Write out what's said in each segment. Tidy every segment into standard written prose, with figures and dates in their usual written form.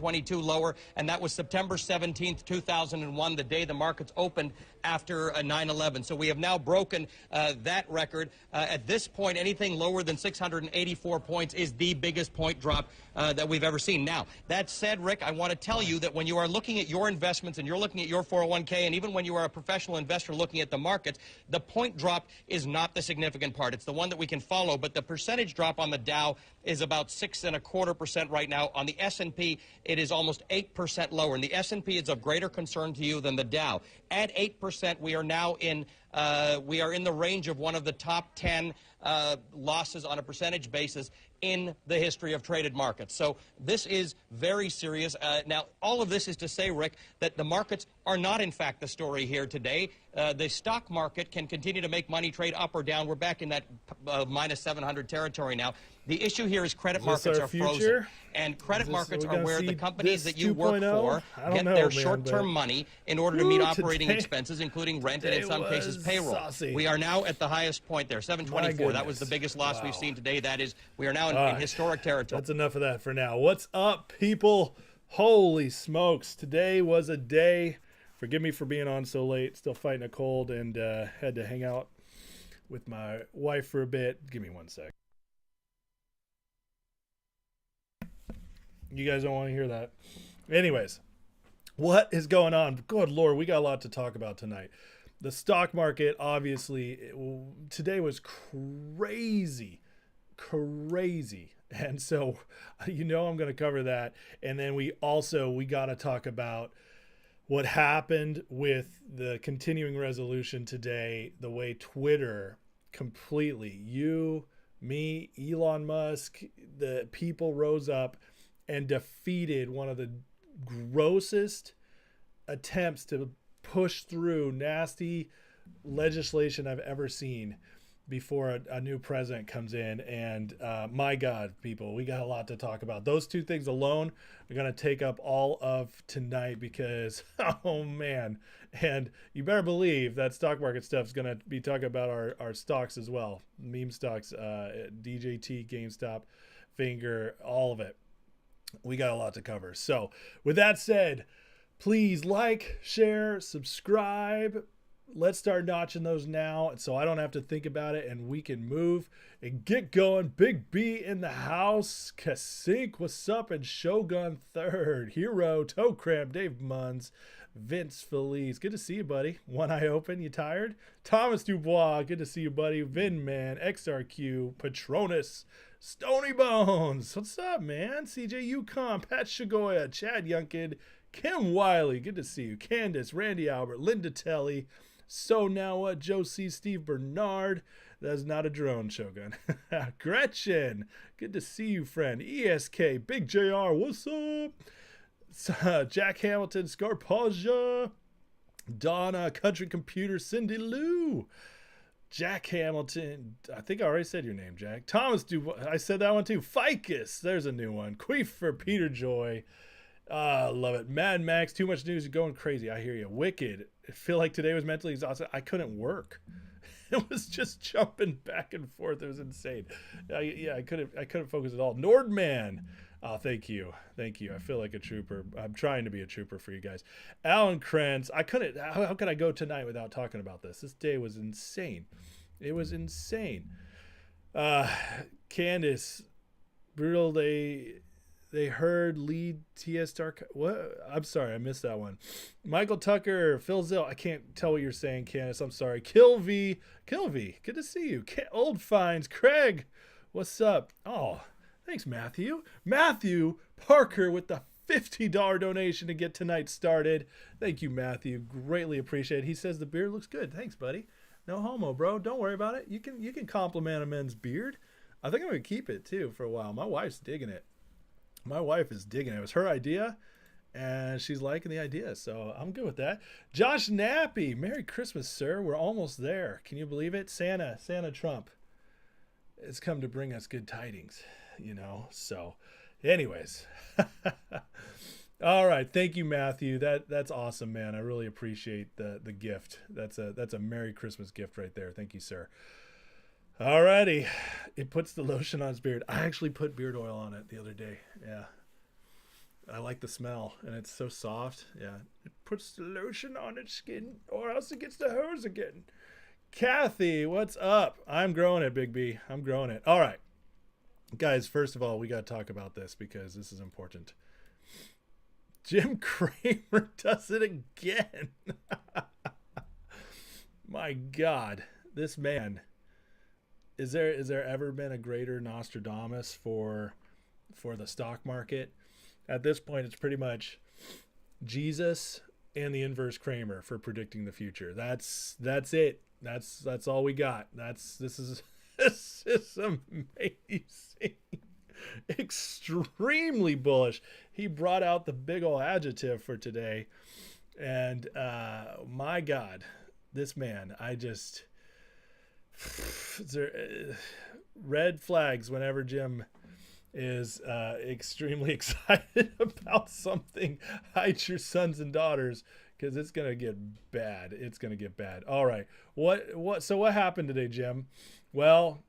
722 lower, and that was September 17th, 2001, the day the markets opened after 9/11. So we have now broken that record. At this point, anything lower than 684 points is the biggest point drop that we've ever seen. Now, that said, Rick, I want to tell you that when you are looking at your investments and you're looking at your 401k, and even when you are a professional investor looking at the markets, the point drop is not the significant part. It's the one that we can follow, but the percentage drop on the Dow is about 6.25% right now. On the S&P, it is almost 8% lower, and the S&P is of greater concern to you than the Dow. At 8%, we are now in the range of one of the top 10 losses on a percentage basis in the history of traded markets. So this is very serious. Now, all of this is to say, Rick, that the markets are not, in fact, the story here today. The stock market can continue to make money, trade up or down. We're back in that minus 700 territory now. The issue here is credit markets are frozen. And credit markets are where the companies that you work for get their short-term money in order to meet operating expenses, including rent and, in some cases, payroll. Saucy. We are now at the highest point there, 724. That was the biggest loss we've seen today. That is, we are now in historic territory. That's enough of that for now. What's up, people? Holy smokes. Today was a day. Forgive me for being on so late. Still fighting a cold and had to hang out with my wife for a bit. Give me one sec. You guys don't want to hear that. Anyways, what is going on? Good Lord, we got a lot to talk about tonight. The stock market, obviously, today was crazy. And so, I'm going to cover that. And then we got to talk about what happened with the continuing resolution today, the way Twitter completely, you, me, Elon Musk, the people rose up and defeated one of the grossest attempts to push through nasty legislation I've ever seen before a new president comes in. And my God, people, we got a lot to talk about. Those two things alone are going to take up all of tonight because, oh man. And you better believe that stock market stuff is going to be talking about our stocks as well. Meme stocks, DJT, GameStop, Finger, all of it. We got a lot to cover. So with that said, please like, share, subscribe. Let's start notching those now so I don't have to think about it and we can move and get going. Big B in the house. Kasink, what's up? And Shogun third. Hero, Toe Cramp, Dave Munns, Vince Felice. Good to see you, buddy. One eye open. You tired? Thomas Dubois. Good to see you, buddy. Vin Man, XRQ, Patronus, Stony Bones. What's up, man? CJ Yukon, Pat Shigoya, Chad Yunkin, Kim Wiley. Good to see you. Candace, Randy Albert, Linda Telly. So now what? Josie, Steve Bernard. That's not a drone, Shogun. Gretchen. Good to see you, friend. ESK, Big JR. What's up? Jack Hamilton, Scarpaja. Donna, Country Computer, Cindy Lou. Jack Hamilton, I think I already said your name, Jack. Thomas Dubois, I said that one too. Ficus, there's a new one. Queef for Peter Joy. Love it. Mad Max, too much news, going crazy. I hear you. Wicked. I feel like today was mentally exhausted. I couldn't work. It was just jumping back and forth. It was insane. I couldn't focus at all. Nordman. Oh, thank you. I feel like a trooper. I'm trying to be a trooper for you guys. Alan Krantz. How could I go tonight without talking about this? This day was insane. It was insane. Candace, brutal. They heard lead TS Dark. What? I'm sorry, I missed that one. Michael Tucker, Phil Zill. I can't tell what you're saying, Candace. I'm sorry. Kilv. Good to see you. Old Finds. Craig, what's up? Oh, thanks, Matthew. Matthew Parker with the $50 donation to get tonight started. Thank you, Matthew. Greatly appreciate it. He says the beard looks good. Thanks, buddy. No homo, bro. Don't worry about it. You can compliment a man's beard. I think I'm gonna keep it too for a while. My wife's digging it. My wife is digging it. It was her idea, and she's liking the idea, so I'm good with that. Josh Nappy, Merry Christmas, sir. We're almost there. Can you believe it? Santa Trump has come to bring us good tidings, So, anyways. All right. Thank you, Matthew. That's awesome, man. I really appreciate the gift. That's a Merry Christmas gift right there. Thank you, sir. Alrighty, it puts the lotion on his beard. I actually put beard oil on it the other day. Yeah. I like the smell, and it's so soft. Yeah, it puts the lotion on its skin, or else it gets the hose again. Kathy, what's up? I'm growing it, Big B. I'm growing it. All right, guys. First of all, we got to talk about this because this is important. Jim Cramer does it again. My God, this man. Is there ever been a greater Nostradamus for the stock market? At this point, it's pretty much Jesus and the inverse Kramer for predicting the future. That's it. That's all we got. This is amazing. Extremely bullish. He brought out the big old adjective for today, and my God, this man. Red flags whenever Jim is extremely excited about something. Hide your sons and daughters, because it's gonna get bad. It's gonna get bad. All right. So what happened today, Jim? Well,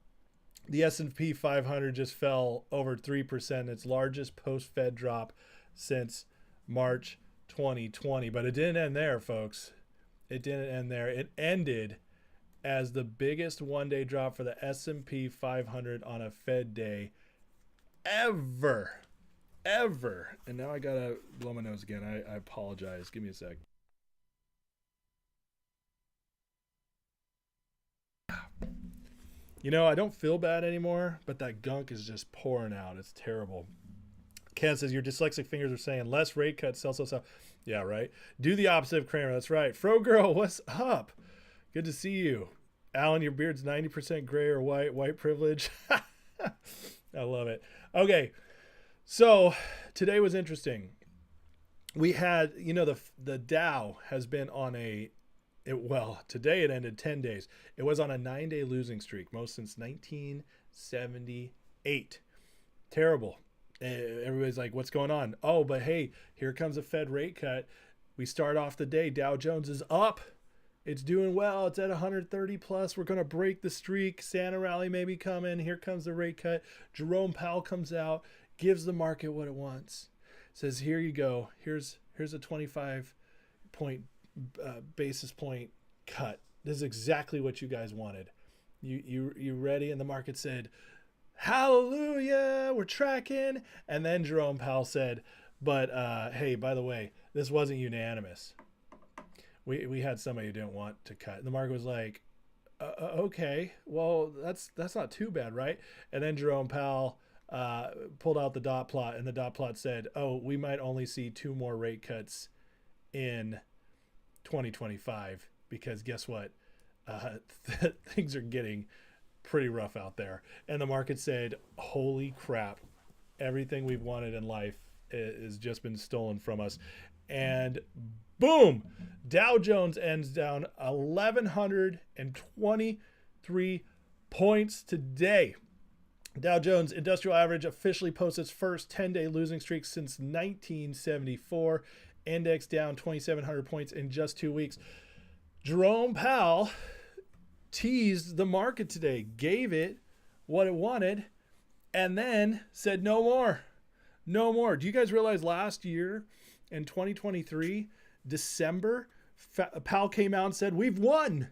the S&P 500 just fell over 3%, its largest post-Fed drop since March 2020. But it didn't end there, folks. It didn't end there. It ended as the biggest one-day drop for the S&P 500 on a Fed day ever. And now I gotta blow my nose again. I apologize. Give me a sec. You know, I don't feel bad anymore, but that gunk is just pouring out. It's terrible. Ken says, your dyslexic fingers are saying less rate cuts, sell. Yeah, right. Do the opposite of Kramer. That's right. Fro Girl, what's up? Good to see you. Alan, your beard's 90% gray or white. White privilege. I love it. Okay, so today was interesting. We had, the Dow has been on today it ended 10 days. It was on a 9-day losing streak, most since 1978. Terrible. Everybody's like, what's going on? Oh, but hey, here comes a Fed rate cut. We start off the day. Dow Jones is up. It's doing well. It's at 130 plus. We're going to break the streak. Santa rally may be coming. Here comes the rate cut. Jerome Powell comes out, gives the market what it wants. Says, here you go. Here's a 25 basis point cut. This is exactly what you guys wanted. You ready? And the market said, hallelujah, we're tracking. And then Jerome Powell said, but hey, by the way, this wasn't unanimous. We had somebody who didn't want to cut. And the market was like, okay, well, that's not too bad, right? And then Jerome Powell pulled out the dot plot, and the dot plot said, oh, we might only see 2 more rate cuts in 2025, because guess what? Things are getting pretty rough out there. And the market said, holy crap, everything we've wanted in life has just been stolen from us. And boom, Dow Jones ends down 1,123 points today. Dow Jones Industrial Average officially posts its first 10-day losing streak since 1974. Index down 2,700 points in just 2 weeks. Jerome Powell teased the market today, gave it what it wanted, and then said no more. No more. Do you guys realize last year in 2023, December, Powell came out and said, we've won.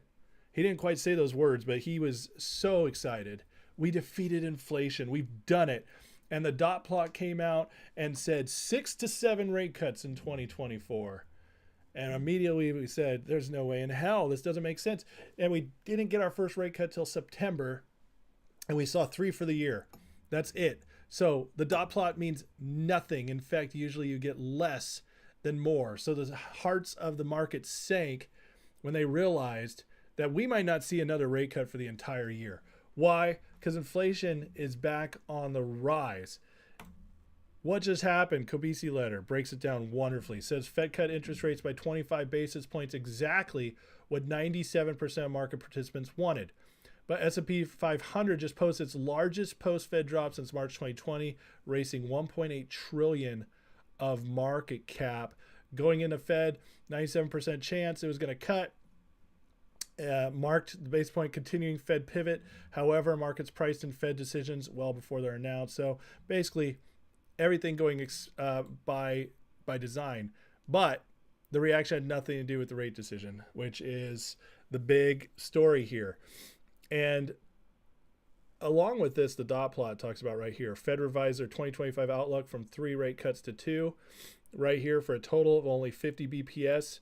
He didn't quite say those words, but he was so excited. We defeated inflation. We've done it. And the dot plot came out and said 6 to 7 rate cuts in 2024. And immediately we said, there's no way in hell. This doesn't make sense. And we didn't get our first rate cut till September. And we saw 3 for the year. That's it. So the dot plot means nothing. In fact, usually you get less than more. So the hearts of the market sank when they realized that we might not see another rate cut for the entire year. Why? Because inflation is back on the rise. What just happened? Kobisi letter breaks it down wonderfully. Says Fed cut interest rates by 25 basis points, exactly what 97% of market participants wanted. But S&P 500 just posted its largest post-Fed drop since March 2020, racing 1.8 trillion of market cap. Going into Fed, 97% chance it was going to cut. Marked the base point continuing Fed pivot. However, markets priced in Fed decisions well before they're announced. So basically, everything going by design. But the reaction had nothing to do with the rate decision, which is the big story here. And along with this, the dot plot talks about right here, Fed revised their 2025 outlook from 3 rate cuts to 2, right here for a total of only 50 BPS.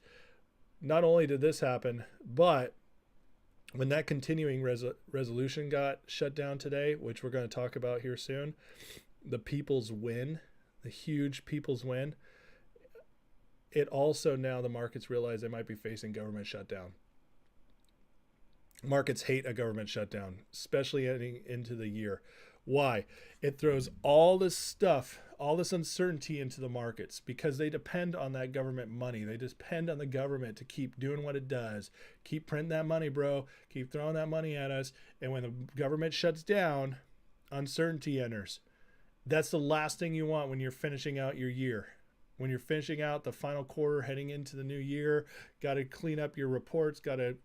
Not only did this happen, but when that continuing resolution got shut down today, which we're going to talk about here soon, the people's win, the huge people's win, it also now the markets realize they might be facing government shutdown. Markets hate a government shutdown, especially heading into the year. Why? It throws all this stuff, all this uncertainty into the markets because they depend on that government money. They depend on the government to keep doing what it does. Keep printing that money, bro. Keep throwing that money at us. And when the government shuts down, uncertainty enters. That's the last thing you want when you're finishing out your year. When you're finishing out the final quarter, heading into the new year, got to clean up your reports, got to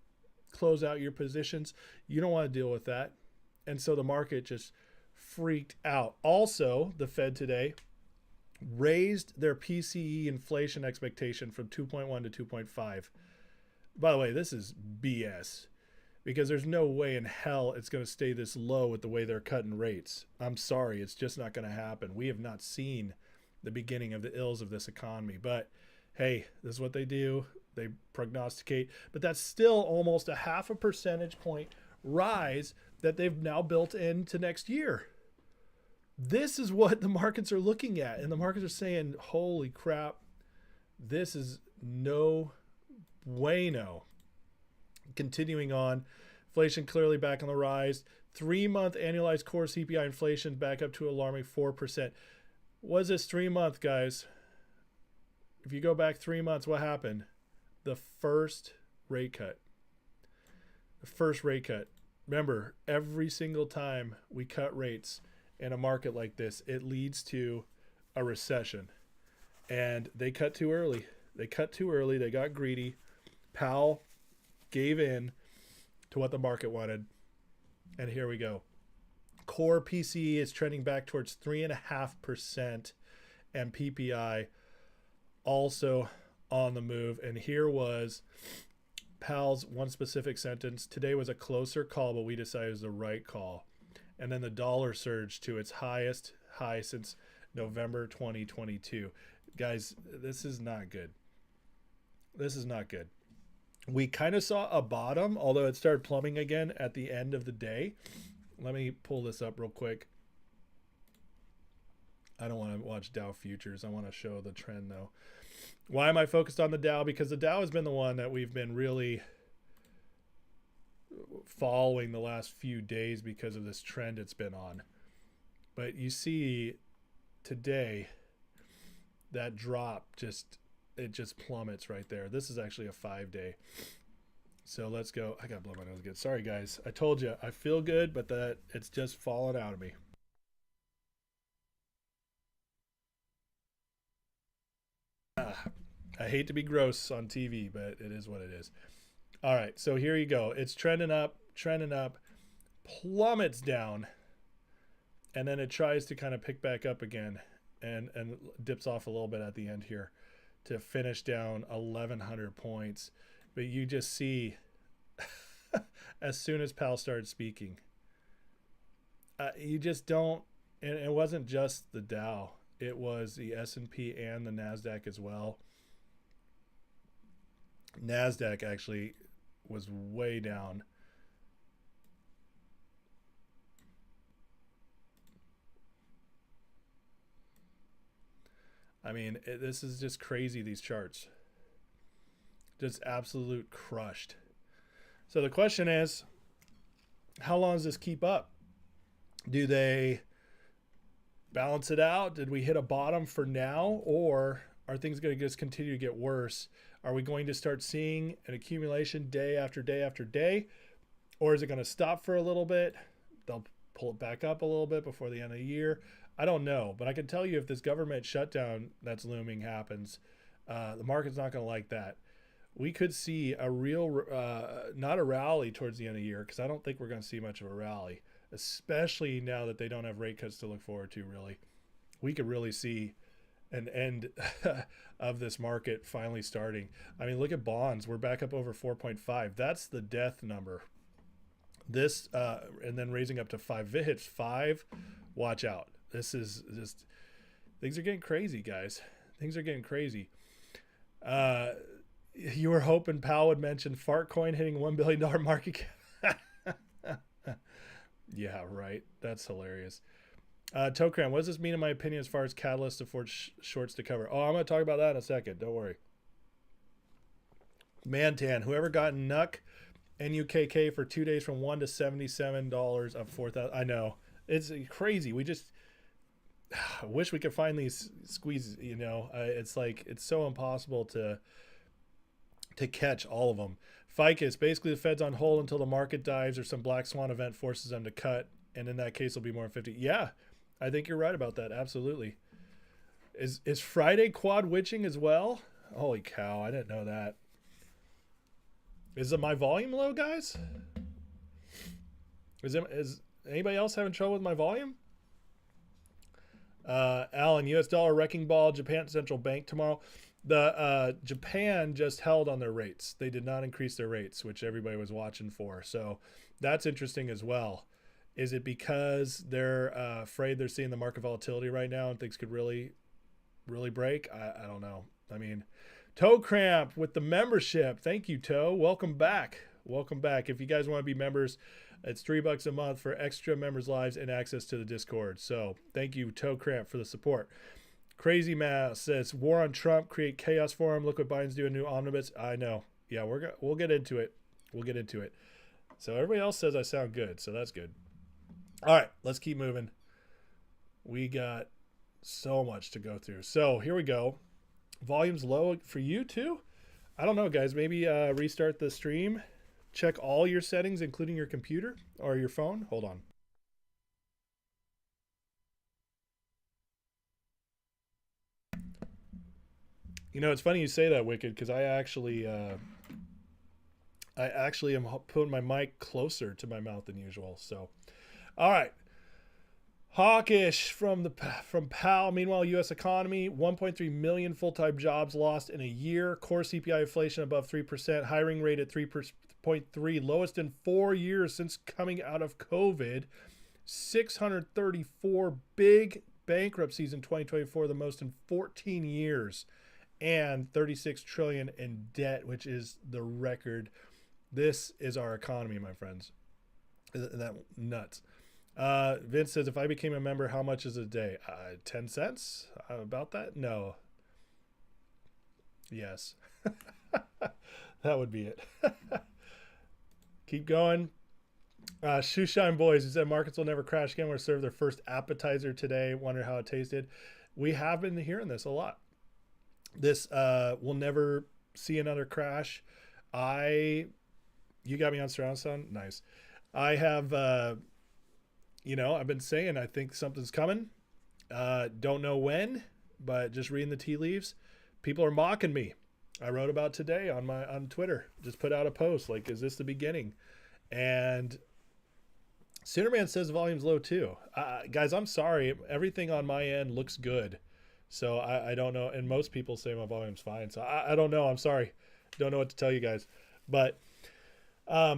close out your positions. You don't want to deal with that. And so the market just freaked out. Also, the Fed today raised their PCE inflation expectation from 2.1 to 2.5. By the way, this is BS because there's no way in hell it's going to stay this low with the way they're cutting rates. I'm sorry, it's just not going to happen. We have not seen the beginning of the ills of this economy. But hey, this is what they do. They prognosticate. But that's still almost a 0.5 percentage point rise that they've now built into next year. This is what the markets are looking at. And the markets are saying, holy crap, this is no bueno. Continuing on, inflation clearly back on the rise. 3-month annualized core CPI inflation back up to alarming 4%. Was this 3-month, guys? If you go back 3 months, what happened? The first rate cut. The first rate cut. Remember, every single time we cut rates in a market like this, it leads to a recession. And they cut too early. They cut too early. They got greedy. Powell gave in to what the market wanted. And here we go. Core PCE is trending back towards 3.5%, and PPI also on the move. And here was Powell's one specific sentence: today was a closer call, but we decided it was the right call. And then the dollar surged to its highest high since November 2022. Guys, this is not good. This is not good. We kind of saw a bottom, although it started plumbing again at the end of the day. Let me pull this up real quick. I don't want to watch Dow futures. I want to show the trend though. Why am I focused on the Dow? Because the Dow has been the one that we've been really following the last few days because of this trend it's been on. But you see today that drop it just plummets right there. This is actually a 5-day. So let's go. I gotta blow my nose again. Sorry guys. I told you I feel good, but that it's just fallen out of me. I hate to be gross on TV, but it is what it is. All right, so here you go. It's trending up, plummets down, and then it tries to kind of pick back up again and dips off a little bit at the end here to finish down 1,100 points. But you just see as soon as Powell started speaking, you just don't, and it wasn't just the Dow. It was the S&P and the Nasdaq as well. Nasdaq actually was way down. I mean, this is just crazy, these charts. Just absolute crushed. So the question is, how long does this keep up? Do they balance it out? Did we hit a bottom for now? Or are things going to just continue to get worse? Are we going to start seeing an accumulation day after day after day? Or is it going to stop for a little bit? They'll pull it back up a little bit before the end of the year. I don't know. But I can tell you if this government shutdown that's looming happens, the market's not going to like that. We could see a real, not a rally towards the end of the year, because I don't think we're going to see much of a rally, especially now that they don't have rate cuts to look forward to, really. we could really see an end of this market finally starting. I mean, look at bonds. We're back up over 4.5. That's the death number. This, and then raising up to 5. If it hits 5, watch out. This is just, things are getting crazy, guys. Things are getting crazy. You were hoping Powell would mention Fartcoin hitting $1 billion market cap. Yeah, right. That's hilarious. Tokram, what does this mean in my opinion as far as catalysts to force shorts to cover? Oh, I'm going to talk about that in a second. Don't worry. Mantan, whoever got NUC NUKK for 2 days from $1 to $77 up 4,000. I know. It's crazy. We just wish we could find these squeezes, you know. It's like it's so impossible to catch all of them. Ficus, basically the Fed's on hold until the market dives or some black swan event forces them to cut, and in that case it'll be more than 50. Yeah, I think you're right about that. Absolutely. Is Friday quad witching as well? Holy cow, I didn't know that. Is it my volume low, guys? Is anybody else having trouble with my volume? Alan, US dollar wrecking ball, Japan central bank tomorrow. The Japan just held on their rates. They did not increase their rates, which everybody was watching for. So that's interesting as well. Is it because they're afraid they're seeing the market volatility right now and things could really break? I don't know. I mean, Toe Cramp with the membership. Thank you, Toe. Welcome back. Welcome back. If you guys want to be members, it's $3 a month for extra members lives and access to the Discord. So thank you, Toe Cramp, for the support. Crazy Mouse says, war on Trump, create chaos for him. Look what Biden's doing, new omnibus. I know. Yeah, we'll get into it. We'll get into it. So everybody else says I sound good, so that's good. All right, let's keep moving. We got so much to go through. So here we go. Volume's low for you too? I don't know, guys. Maybe restart the stream. Check all your settings, including your computer or your phone. Hold on. You know, it's funny you say that, Wicked, because I actually am putting my mic closer to my mouth than usual. So, all right. Hawkish from Powell. Meanwhile, U.S. economy, 1.3 million full-time jobs lost in a year. Core CPI inflation above 3%. Hiring rate at 3.3, lowest in 4 years since coming out of COVID. 634 big bankruptcies in 2024, the most in 14 years. And 36 trillion in debt, which is the record. This is our economy, my friends. Isn't that nuts? Vince says, if I became a member, how much is a day? 10 cents? About that? No. Yes. That would be it. Keep going. Shoeshine Boys, who said markets will never crash again. We're going to serve their first appetizer today. Wonder how it tasted. We have been hearing this a lot. This will never see another crash. You got me on surround sound? Nice. I have, I've been saying I think something's coming. Don't know when, but just reading the tea leaves. People are mocking me. I wrote about today on Twitter. Just put out a post like, is this the beginning? And Sinnerman says the volume's low too. Guys, I'm sorry. Everything on my end looks good. So I don't know. And most people say my volume's fine. So I don't know. I'm sorry. Don't know what to tell you guys. But I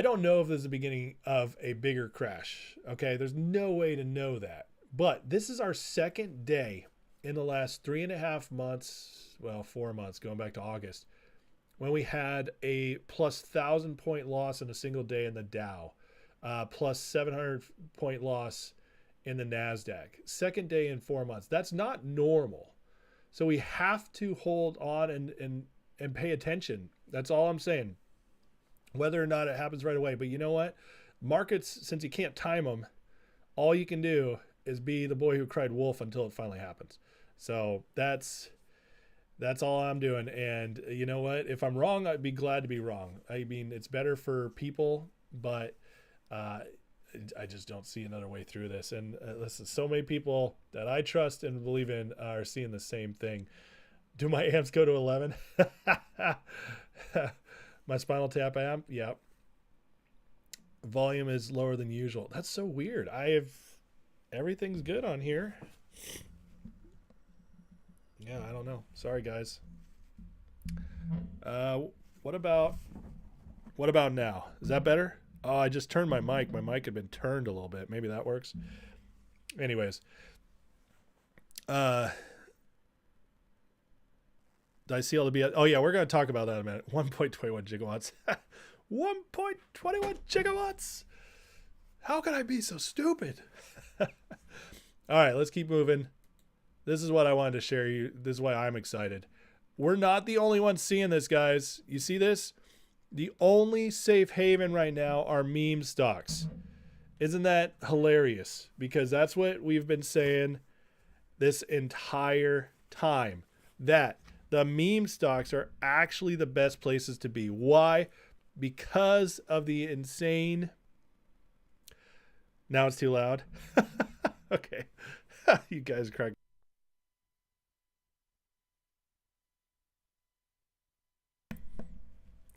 don't know if this is the beginning of a bigger crash. Okay. There's no way to know that. But this is our second day in the last 3.5 months. Well, 4 months going back to August, when we had a plus 1,000 point loss in a single day in the Dow, plus 700 point loss in the Nasdaq. Second day in 4 months. That's not normal. So we have to hold on and pay attention. That's all I'm saying. Whether or not it happens right away. But you know what? Markets, since you can't time them, all you can do is be the boy who cried wolf until it finally happens. So that's all I'm doing. And you know what? If I'm wrong, I'd be glad to be wrong. I mean, it's better for people, but I just don't see another way through this. And listen, so many people that I trust and believe in are seeing the same thing. Do my amps go to 11? My Spinal Tap amp? Yep. Volume is lower than usual. That's so weird. everything's good on here. Yeah, I don't know. Sorry, guys. What about now? Is that better? Oh, I just turned my mic. My mic had been turned a little bit. Maybe that works. Anyways. Did I see all the BS? Oh, yeah, we're going to talk about that in a minute. 1.21 gigawatts. 1.21 gigawatts. How can I be so stupid? All right, let's keep moving. This is what I wanted to share you. This is why I'm excited. We're not the only ones seeing this, guys. You see this? The only safe haven right now are meme stocks. Isn't that hilarious? Because that's what we've been saying this entire time. That the meme stocks are actually the best places to be. Why? Because of the insane... Now it's too loud. Okay. You guys crack.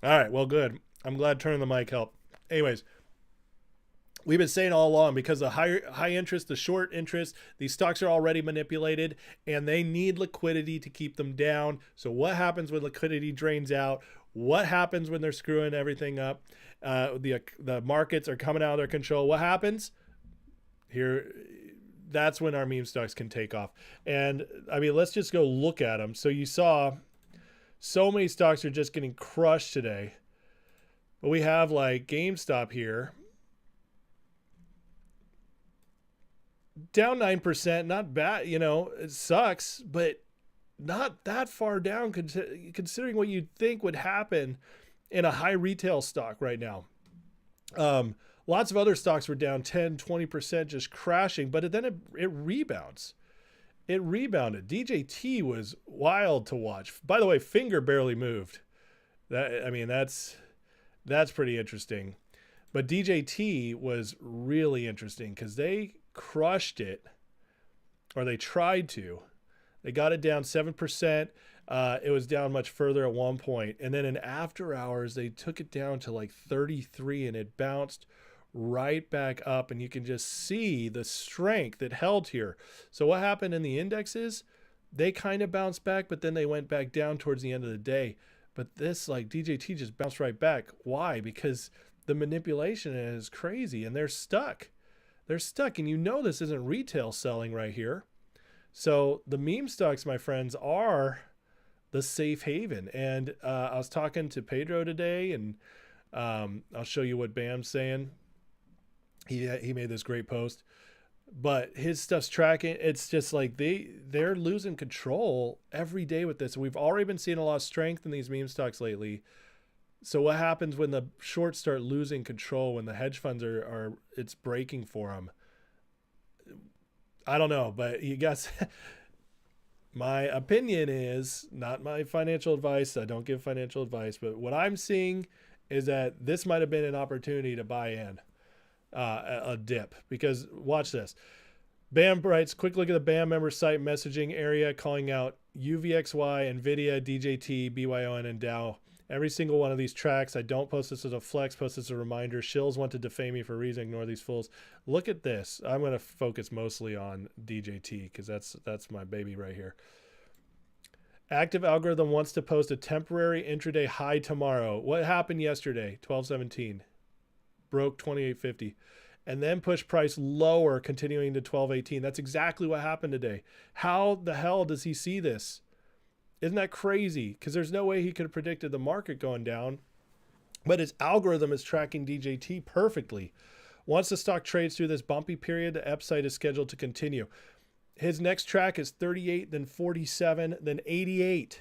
All right, well, good. I'm glad turning the mic helped. Anyways, we've been saying all along, because the high interest, the short interest, these stocks are already manipulated, and they need liquidity to keep them down. So what happens when liquidity drains out? What happens when they're screwing everything up? The markets are coming out of their control. What happens? Here, that's when our meme stocks can take off. And, I mean, let's just go look at them. So you saw... So many stocks are just getting crushed today. But we have like GameStop here. Down 9%, not bad. You know, it sucks, but not that far down considering what you'd think would happen in a high retail stock right now. Lots of other stocks were down 10, 20%, just crashing, but then it rebounds. It rebounded. DJT was wild to watch. By the way, finger barely moved. That's pretty interesting. But DJT was really interesting because they crushed it, or they tried to. They got it down 7%. It was down much further at one point. And then in after hours, they took it down to like 33, and it bounced right back up, and you can just see the strength it held here. So what happened in the indexes? They kind of bounced back, but then they went back down towards the end of the day. But this, like, DJT just bounced right back. Why? Because the manipulation is crazy, and they're stuck. They're stuck, and you know this isn't retail selling right here. So the meme stocks, my friends, are the safe haven. And I was talking to Pedro today, and I'll show you what Bam's saying. He made this great post, but his stuff's tracking. It's just like they're losing control every day with this. We've already been seeing a lot of strength in these meme stocks lately. So what happens when the shorts start losing control, when the hedge funds are it's breaking for them? I don't know, but you guys, my opinion is, not my financial advice. I don't give financial advice, but what I'm seeing is that this might have been an opportunity to buy in. A dip, because watch this. Bam writes, quick look at the Bam member site messaging area, calling out UVXY, NVIDIA, DJT, BYON, and Dow. Every single one of these tracks. I don't post this as a flex, post this as a reminder. Shills want to defame me for a reason. Ignore these fools. Look at this. I'm going to focus mostly on DJT because that's my baby right here. Active algorithm wants to post a temporary intraday high tomorrow. What happened yesterday? 1217. Broke 28.50, and then push price lower, continuing to 12.18. That's exactly what happened today. How the hell does he see this? Isn't that crazy? Because there's no way he could have predicted the market going down, but his algorithm is tracking DJT perfectly. Once the stock trades through this bumpy period, the upside is scheduled to continue. His next track is 38, then 47, then 88.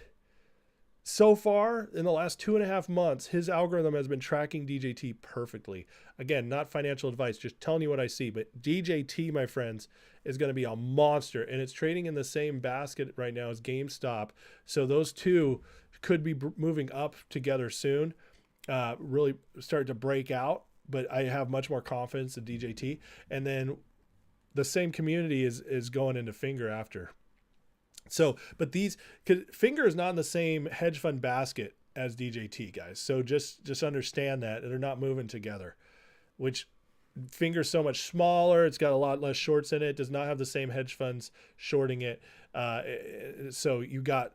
So far, in the last 2.5 months, his algorithm has been tracking DJT perfectly. Again, not financial advice, just telling you what I see. But DJT, my friends, is going to be a monster. And it's trading in the same basket right now as GameStop. So those two could be moving up together soon, really start to break out. But I have much more confidence in DJT. And then the same community is going into Finger after. So, but Finger is not in the same hedge fund basket as DJT, guys. So just understand that they're not moving together, which Finger's so much smaller. It's got a lot less shorts in it. Does not have the same hedge funds shorting it. So you got,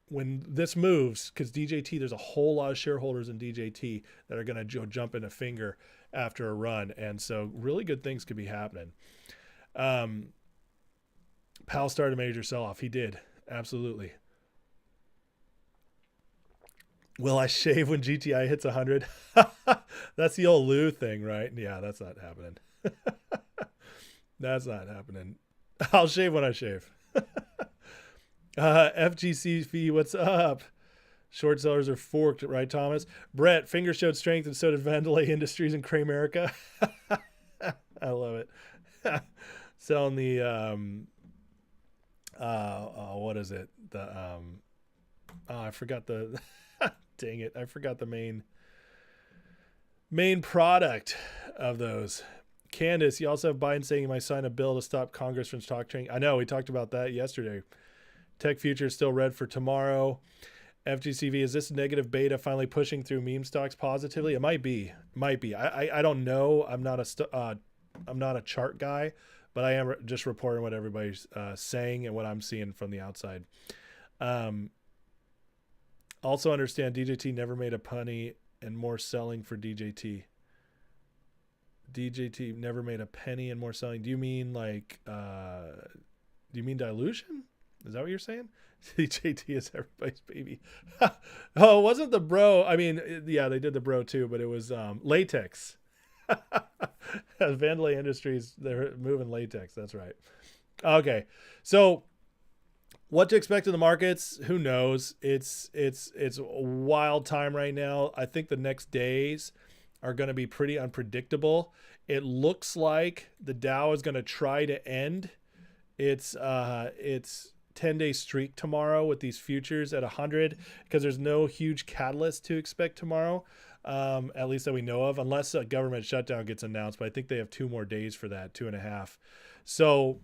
when this moves, because DJT, there's a whole lot of shareholders in DJT that are going to jump in a Finger after a run. And so really good things could be happening. Powell started a major sell-off. He did. Absolutely. Will I shave when GTI hits 100? That's the old Lou thing, right? Yeah, that's not happening. That's not happening. I'll shave when I shave. FGCV, what's up? Short sellers are forked, right, Thomas? Brett, Finger showed strength and so did Vandelay Industries and Cramerica. I love it. Selling the, what is it? I forgot the... Dang it. I forgot the main product of those. Candace, you also have Biden saying he might sign a bill to stop Congress from stock trading. I know, we talked about that yesterday. Tech futures still red for tomorrow. FGCV, is this negative beta finally pushing through meme stocks positively? It might be. I don't know. I'm not a chart guy, but I am just reporting what everybody's saying and what I'm seeing from the outside. Also understand DJT never made a penny and more selling for DJT. DJT never made a penny and more selling. Do you mean like, do you mean dilution? Is that what you're saying? DJT is everybody's baby. Oh, it wasn't the bro. I mean, yeah, they did the bro too, but it was latex. Vandelay Industries, they're moving latex. That's right. Okay. So, what to expect in the markets? Who knows? It's a wild time right now. I think the next days are going to be pretty unpredictable. It looks like the Dow is going to try to end its 10-day streak tomorrow with these futures at 100 because there's no huge catalyst to expect tomorrow, at least that we know of, unless a government shutdown gets announced. But I think they have 2 more days for that, 2.5. So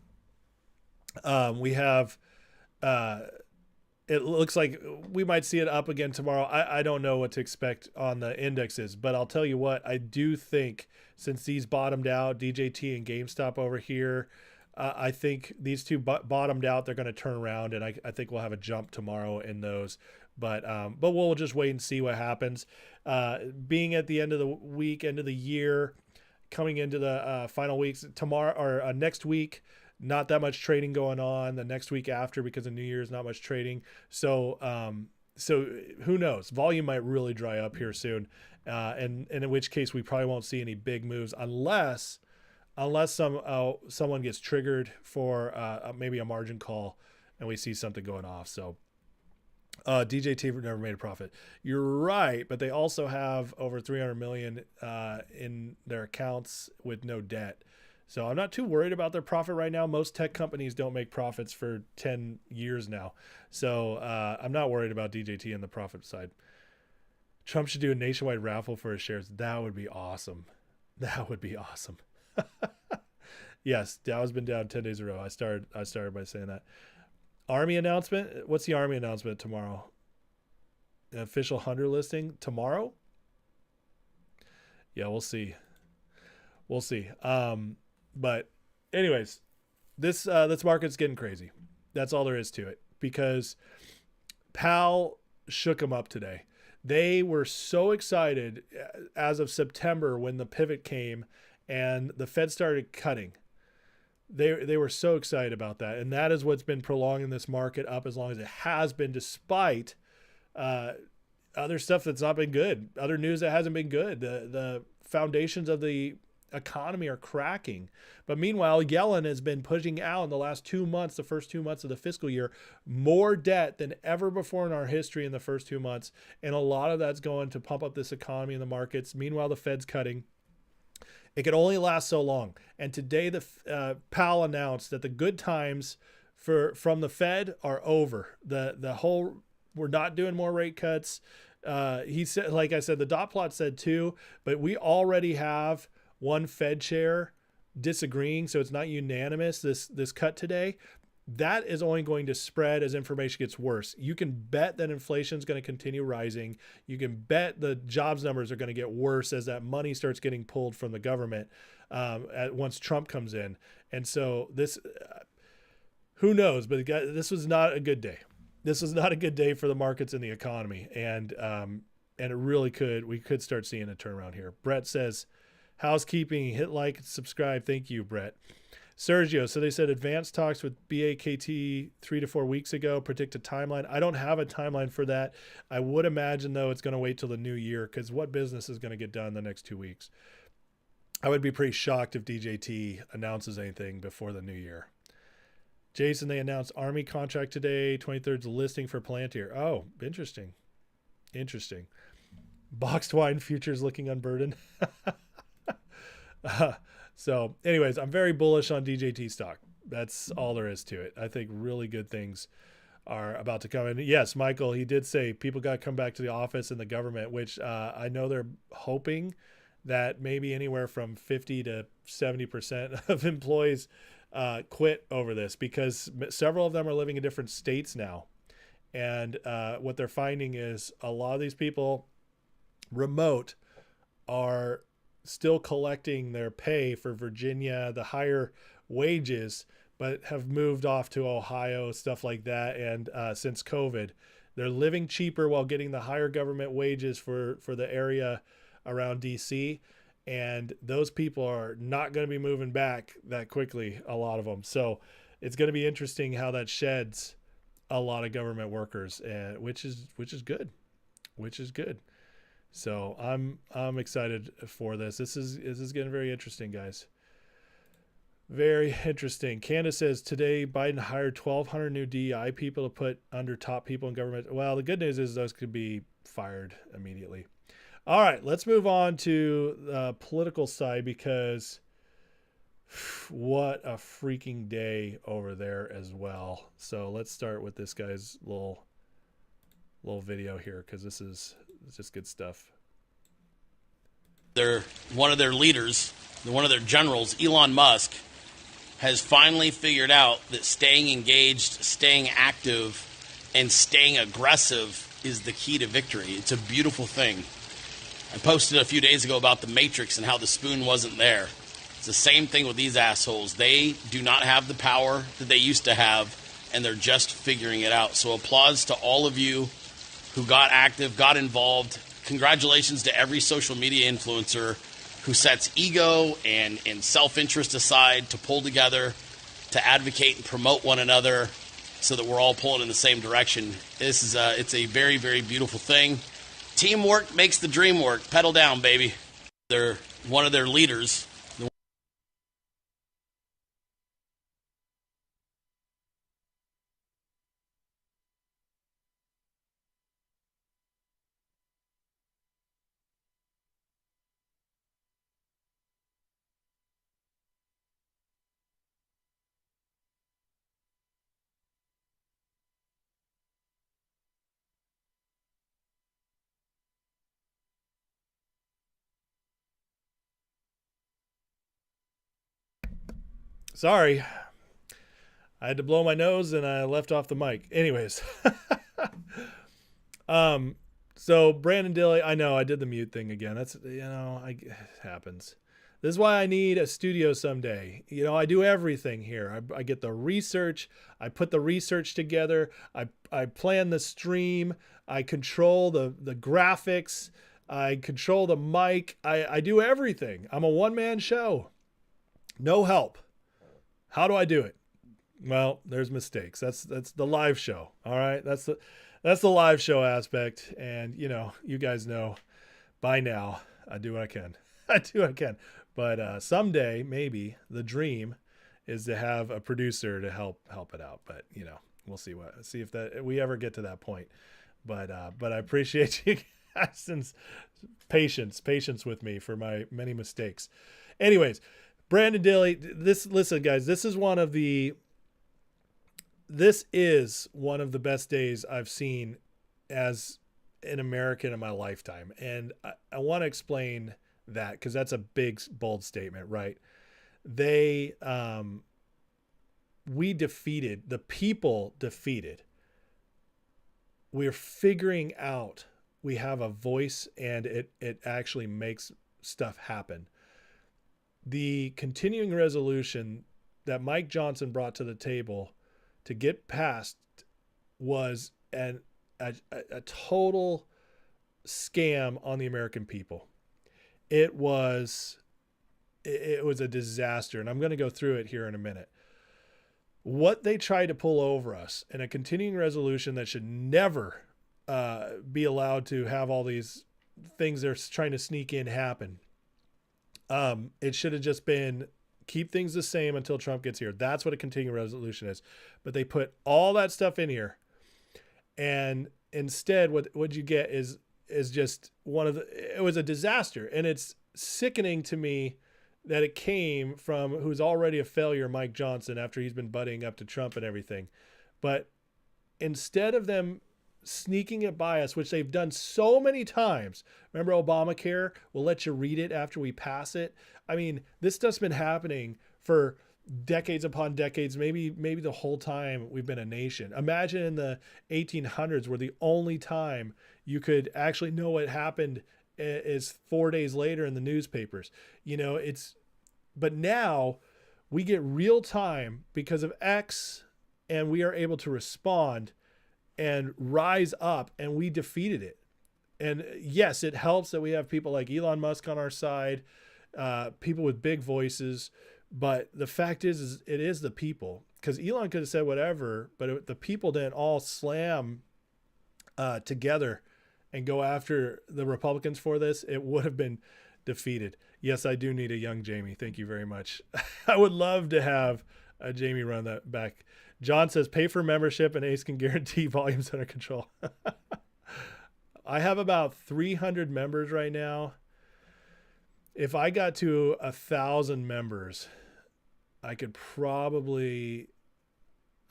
we have. It looks like we might see it up again tomorrow. I don't know what to expect on the indexes, but I'll tell you what, I do think since these bottomed out, DJT and GameStop over here, I think these two bottomed out, they're going to turn around, and I think we'll have a jump tomorrow in those. But we'll just wait and see what happens. Being at the end of the week, end of the year, coming into the final weeks, tomorrow or next week, not that much trading going on. The next week after, because of New Year's, not much trading. So who knows? Volume might really dry up here soon, and in which case we probably won't see any big moves unless someone gets triggered for maybe a margin call and we see something going off. So DJT never made a profit. You're right, but they also have over 300 million in their accounts with no debt. So I'm not too worried about their profit right now. Most tech companies don't make profits for 10 years now. So I'm not worried about DJT on the profit side. Trump should do a nationwide raffle for his shares. That would be awesome. That would be awesome. Yes, Dow's been down 10 days in a row. I started by saying that. Army announcement. What's the Army announcement tomorrow? An official Hunter listing tomorrow? Yeah, we'll see. We'll see. But anyways, this market's getting crazy. That's all there is to it, because Powell shook them up today. They were so excited as of September when the pivot came and the Fed started cutting. They were so excited about that. And that is what's been prolonging this market up as long as it has been, despite other stuff that's not been good, other news that hasn't been good. The foundations of the economy are cracking. But meanwhile, Yellen has been pushing out in the last 2 months, the first 2 months of the fiscal year, more debt than ever before in our history in the first 2 months. And a lot of that's going to pump up this economy in the markets. Meanwhile, the Fed's cutting. It can only last so long. And today, the Powell announced that the good times from the Fed are over. The whole, we're not doing more rate cuts. He said, like I said, the dot plot said 2, but we already have one Fed chair disagreeing, so it's not unanimous, this cut today. that is only going to spread as information gets worse. You can bet that inflation is going to continue rising. You can bet the jobs numbers are going to get worse as that money starts getting pulled from the government once Trump comes in. And so this, who knows? But this was not a good day. This was not a good day for the markets and the economy. And it really we could start seeing a turnaround here. Brett says, housekeeping, hit like, subscribe. Thank you, Brett. Sergio, so they said advanced talks with BAKT 3 to 4 weeks ago, predict a timeline. I don't have a timeline for that. I would imagine, though, it's going to wait till the new year, because what business is going to get done the next 2 weeks? I would be pretty shocked if DJT announces anything before the new year. Jason, they announced Army contract today, 23rd's listing for Palantir. Oh, interesting. Interesting. Boxed wine futures looking unburdened. So anyways, I'm very bullish on DJT stock. That's all there is to it. I think really good things are about to come. And yes, Michael, he did say people got to come back to the office in the government, which I know they're hoping that maybe anywhere from 50 to 70% of employees quit over this, because several of them are living in different states now. And what they're finding is a lot of these people remote are still collecting their pay for Virginia, the higher wages, but have moved off to Ohio, stuff like that. And since COVID, they're living cheaper while getting the higher government wages for the area around DC. And those people are not going to be moving back that quickly, a lot of them. So it's going to be interesting how that sheds a lot of government workers, which is good, So I'm excited for this. This is getting very interesting, guys. Very interesting. Candace says today Biden hired 1,200 new DEI people to put under top people in government. Well, the good news is those could be fired immediately. All right, let's move on to the political side, because what a freaking day over there as well. So let's start with this guy's little video here, because this is just good stuff. One of their leaders, one of their generals, Elon Musk, has finally figured out that staying engaged, staying active, and staying aggressive is the key to victory. It's a beautiful thing. I posted a few days ago about the Matrix and how the spoon wasn't there. It's the same thing with these assholes. They do not have the power that they used to have, and they're just figuring it out. So applause to all of you who got active, got involved. Congratulations to every social media influencer who sets ego and self-interest aside to pull together, to advocate and promote one another so that we're all pulling in the same direction. It's a very, very beautiful thing. Teamwork makes the dream work. Pedal down, baby. They're one of their leaders. Sorry, I had to blow my nose and I left off the mic. Anyways, so Brandon Dilly, I know I did the mute thing again. That's, it happens. This is why I need a studio someday. I do everything here. I get the research. I put the research together. I plan the stream. I control the graphics. I control the mic. I do everything. I'm a one-man show. No help. How do I do it? Well, there's mistakes. That's the live show. All right. That's the live show aspect. And you guys know by now I do what I can. But someday maybe the dream is to have a producer to help it out. But we'll see if that we ever get to that point. But I appreciate you guys' patience with me for my many mistakes. Anyways, Brandon Dilly, listen, guys, this is one of the best days I've seen as an American in my lifetime. And I want to explain that, because that's a big, bold statement, right? They we defeated, the people defeated. We're figuring out we have a voice, and it actually makes stuff happen. The continuing resolution that Mike Johnson brought to the table to get passed was a total scam on the American people. It was a disaster, and I'm going to go through it here in a minute. What they tried to pull over us in a continuing resolution that should never be allowed to have all these things they're trying to sneak in happen. It should have just been keep things the same until Trump gets here. That's what a continuing resolution is. But they put all that stuff in here, and instead what you get is just it was a disaster. And it's sickening to me that it came from who's already a failure, Mike Johnson, after he's been buddying up to Trump and everything. But instead of them sneaking it by us, which they've done so many times, remember Obamacare? We'll let you read it after we pass it. I mean, this stuff's been happening for decades upon decades, maybe the whole time we've been a nation. Imagine in the 1800s where the only time you could actually know what happened is 4 days later in the newspapers. But now we get real time because of X, and we are able to respond and rise up, and we defeated it. And yes, it helps that we have people like Elon Musk on our side, people with big voices. But the fact is it is the people, because Elon could have said whatever, but the people didn't all slam together and go after the Republicans for this. It would have been defeated. Yes, I do need a young Jamie. Thank you very much. I would love to have a Jamie run that back. John says, pay for membership and Ace can guarantee volumes under control. I have about 300 members right now. If I got to 1,000 members, I could probably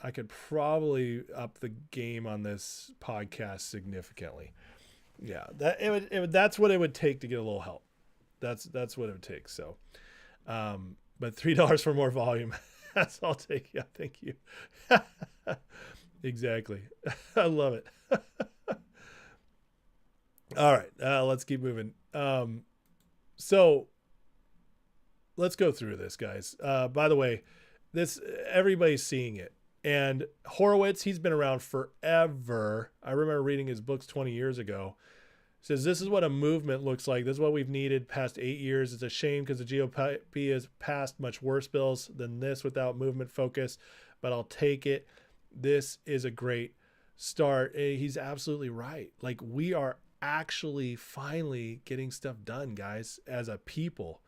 up the game on this podcast significantly. Yeah, that's what it would take to get a little help. That's what it would take. So, but $3 for more volume. That's all I'll take. Yeah, thank you. Exactly. I love it. All right, let's keep moving. So let's go through this, guys. By the way, everybody's seeing it. And Horowitz, he's been around forever. I remember reading his books 20 years ago. Says this is what a movement looks like. This is what we've needed past 8 years. It's a shame because the GOP has passed much worse bills than this without movement focus, but I'll take it. This is a great start. He's absolutely right. Like, we are actually finally getting stuff done, guys, as a people.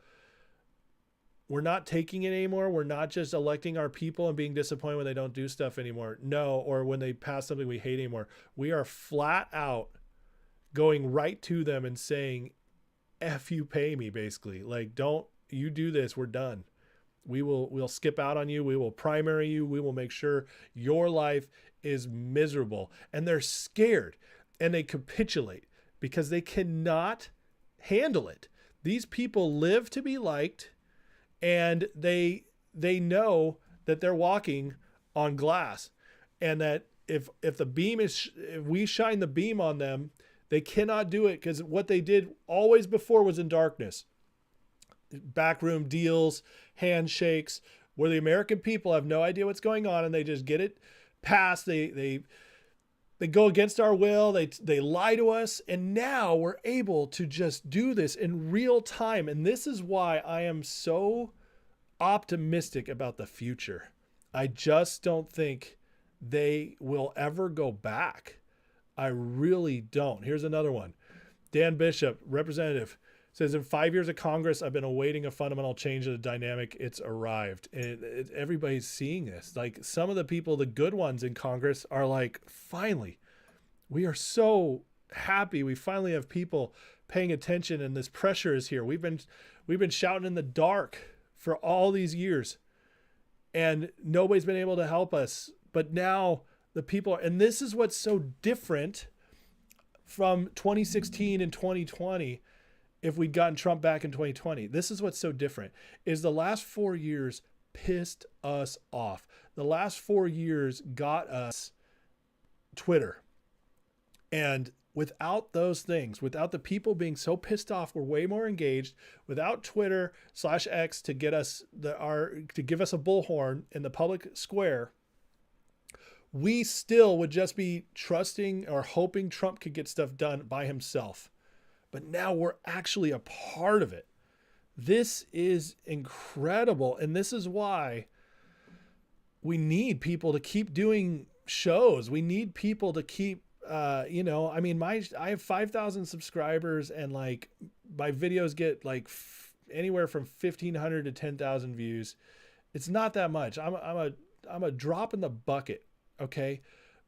We're not taking it anymore. We're not just electing our people and being disappointed when they don't do stuff anymore. No, or when they pass something we hate anymore. We are flat out going right to them and saying, F you, pay me, basically. Like, don't you do this, we're done. We'll skip out on you. We will primary you. We will make sure your life is miserable. And they're scared and they capitulate because they cannot handle it. These people live to be liked, and they know that they're walking on glass, and that if we shine the beam on them, they cannot do it, because what they did always before was in darkness. Backroom deals, handshakes, where the American people have no idea what's going on and they just get it passed. They go against our will. They lie to us. And now we're able to just do this in real time. And this is why I am so optimistic about the future. I just don't think they will ever go back. I really don't. Here's another one. Dan Bishop, representative, says, in 5 years of Congress, I've been awaiting a fundamental change of the dynamic. It's arrived. And everybody's seeing this. Like, some of the people, the good ones in Congress, are like, finally, we are so happy. We finally have people paying attention, and this pressure is here. We've been shouting in the dark for all these years, and nobody's been able to help us. But now the people are, and this is what's so different from 2016 and 2020. If we'd gotten Trump back in 2020, this is what's so different, is the last 4 years pissed us off. The last 4 years got us Twitter. And without those things, without the people being so pissed off, we're way more engaged. Without Twitter/X to get us to give us a bullhorn in the public square, we still would just be trusting or hoping Trump could get stuff done by himself. But now we're actually a part of it. This is incredible. And this is why we need people to keep doing shows. We need people to keep, I have 5,000 subscribers, and like my videos get like anywhere from 1,500 to 10,000 views. It's not that much. I'm a drop in the bucket. Okay.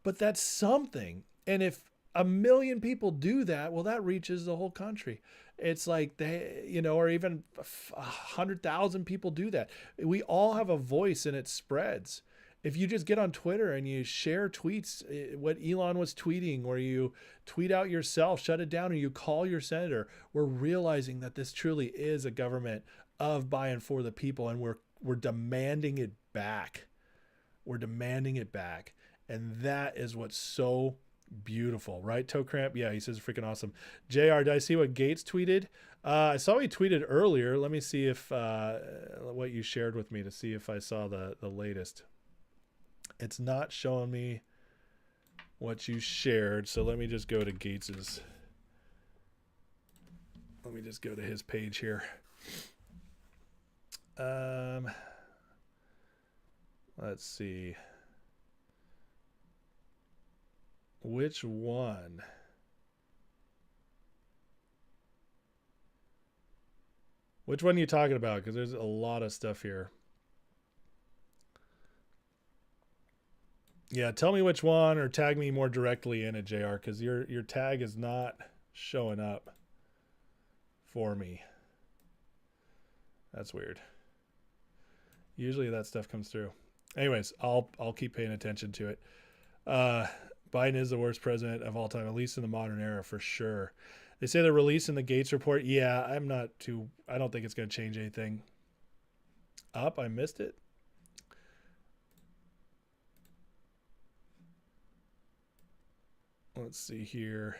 But that's something. And if 1 million people do that, well, that reaches the whole country. It's like or even 100,000 people do that. We all have a voice, and it spreads. If you just get on Twitter and you share tweets, what Elon was tweeting, or you tweet out yourself, shut it down, or you call your senator, we're realizing that this truly is a government of, by, and for the people. And we're demanding it back. We're demanding it back. And that is what's so beautiful, right? Toe cramp. Yeah, he says freaking awesome. JR, did I see what Gates tweeted? I saw he tweeted earlier. Let me see if what you shared with me, to see if I saw the latest. It's not showing me what you shared, so let me just go to Gates's. Let me just go to his page here. Let's see. Which one? Which one are you talking about? Because there's a lot of stuff here. Yeah, tell me which one, or tag me more directly in it, JR, because your tag is not showing up for me. That's weird. Usually that stuff comes through. Anyways, I'll keep paying attention to it. Biden is the worst president of all time, at least in the modern era, for sure. They say they're releasing the Gates report. Yeah, I don't think it's going to change anything. I missed it. Let's see here.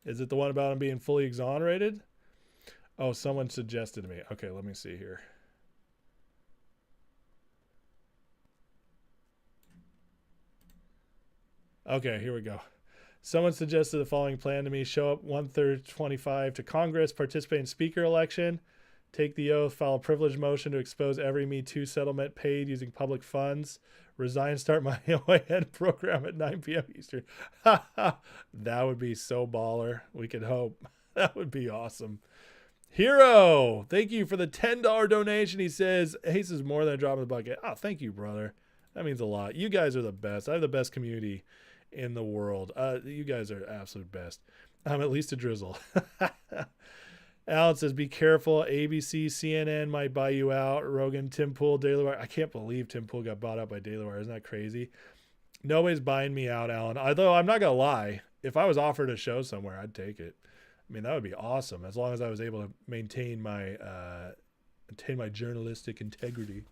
Is it the one about him being fully exonerated? Oh, someone suggested to me. Okay, let me see here. Okay, here we go. Someone suggested the following plan to me: show up 1/3 25 to Congress, participate in speaker election, take the oath, file a privilege motion to expose every Me Too settlement paid using public funds, resign, start my OAN program at 9 p.m. Eastern. That would be so baller. We could hope. That would be awesome. Hero, thank you for the $10 donation. He says, Ace is more than a drop in the bucket. Oh, thank you, brother. That means a lot. You guys are the best. I have the best community in the world. You guys are absolute best. I'm at least a drizzle. Alan says, be careful. ABC, CNN might buy you out. Rogan, Tim Pool, Daily Wire. I can't believe Tim Pool got bought out by Daily Wire. Isn't that crazy? Nobody's buying me out, Alan. Although I'm not going to lie. If I was offered a show somewhere, I'd take it. I mean, that would be awesome. As long as I was able to maintain my journalistic integrity.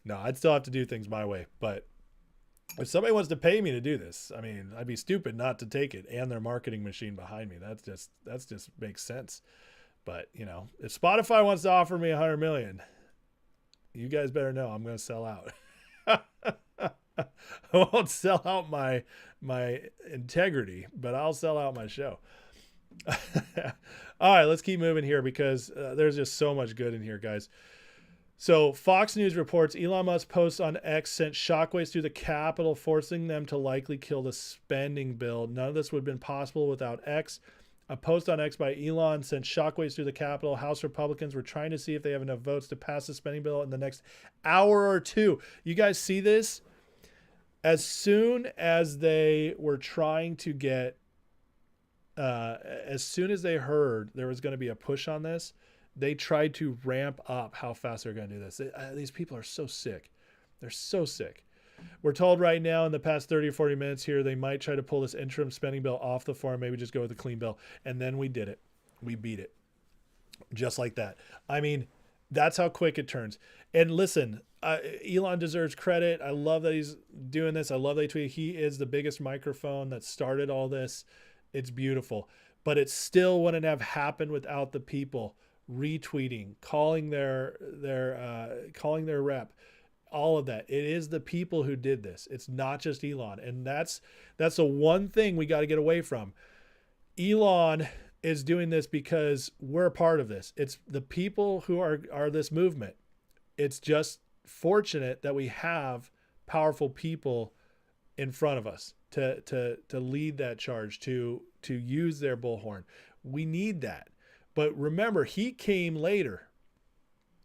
No, I'd still have to do things my way. But if somebody wants to pay me to do this, I mean, I'd be stupid not to take it, and their marketing machine behind me. That's just makes sense. But, you know, if Spotify wants to offer me $100 million, you guys better know I'm going to sell out. I won't sell out my integrity, but I'll sell out my show. All right, let's keep moving here, because there's just so much good in here, guys. So Fox News reports Elon Musk post on X sent shockwaves through the Capitol, forcing them to likely kill the spending bill. None of this would have been possible without X. A post on X by Elon sent shockwaves through the Capitol. House Republicans were trying to see if they have enough votes to pass the spending bill in the next hour or two. You guys see this? As soon as they were trying to get, as soon as they heard there was going to be a push on this, they tried to ramp up how fast they're going to do this. These people are so sick. They're so sick. We're told right now in the past 30 or 40 minutes here, they might try to pull this interim spending bill off the floor, maybe just go with a clean bill. And then we did it. We beat it. Just like that. I mean, That's how quick it turns. And listen, Elon deserves credit. I love that he's doing this. I love that he is the biggest microphone that started all this. It's beautiful, but it still wouldn't have happened without the people retweeting, calling their rep, all of that. It is the people who did this. It's not just Elon. And that's the one thing we got to get away from. Elon is doing this because we're a part of this. It's the people who are this movement. It's just fortunate that we have powerful people in front of us to lead that charge, to use their bullhorn. We need that. But remember, he came later.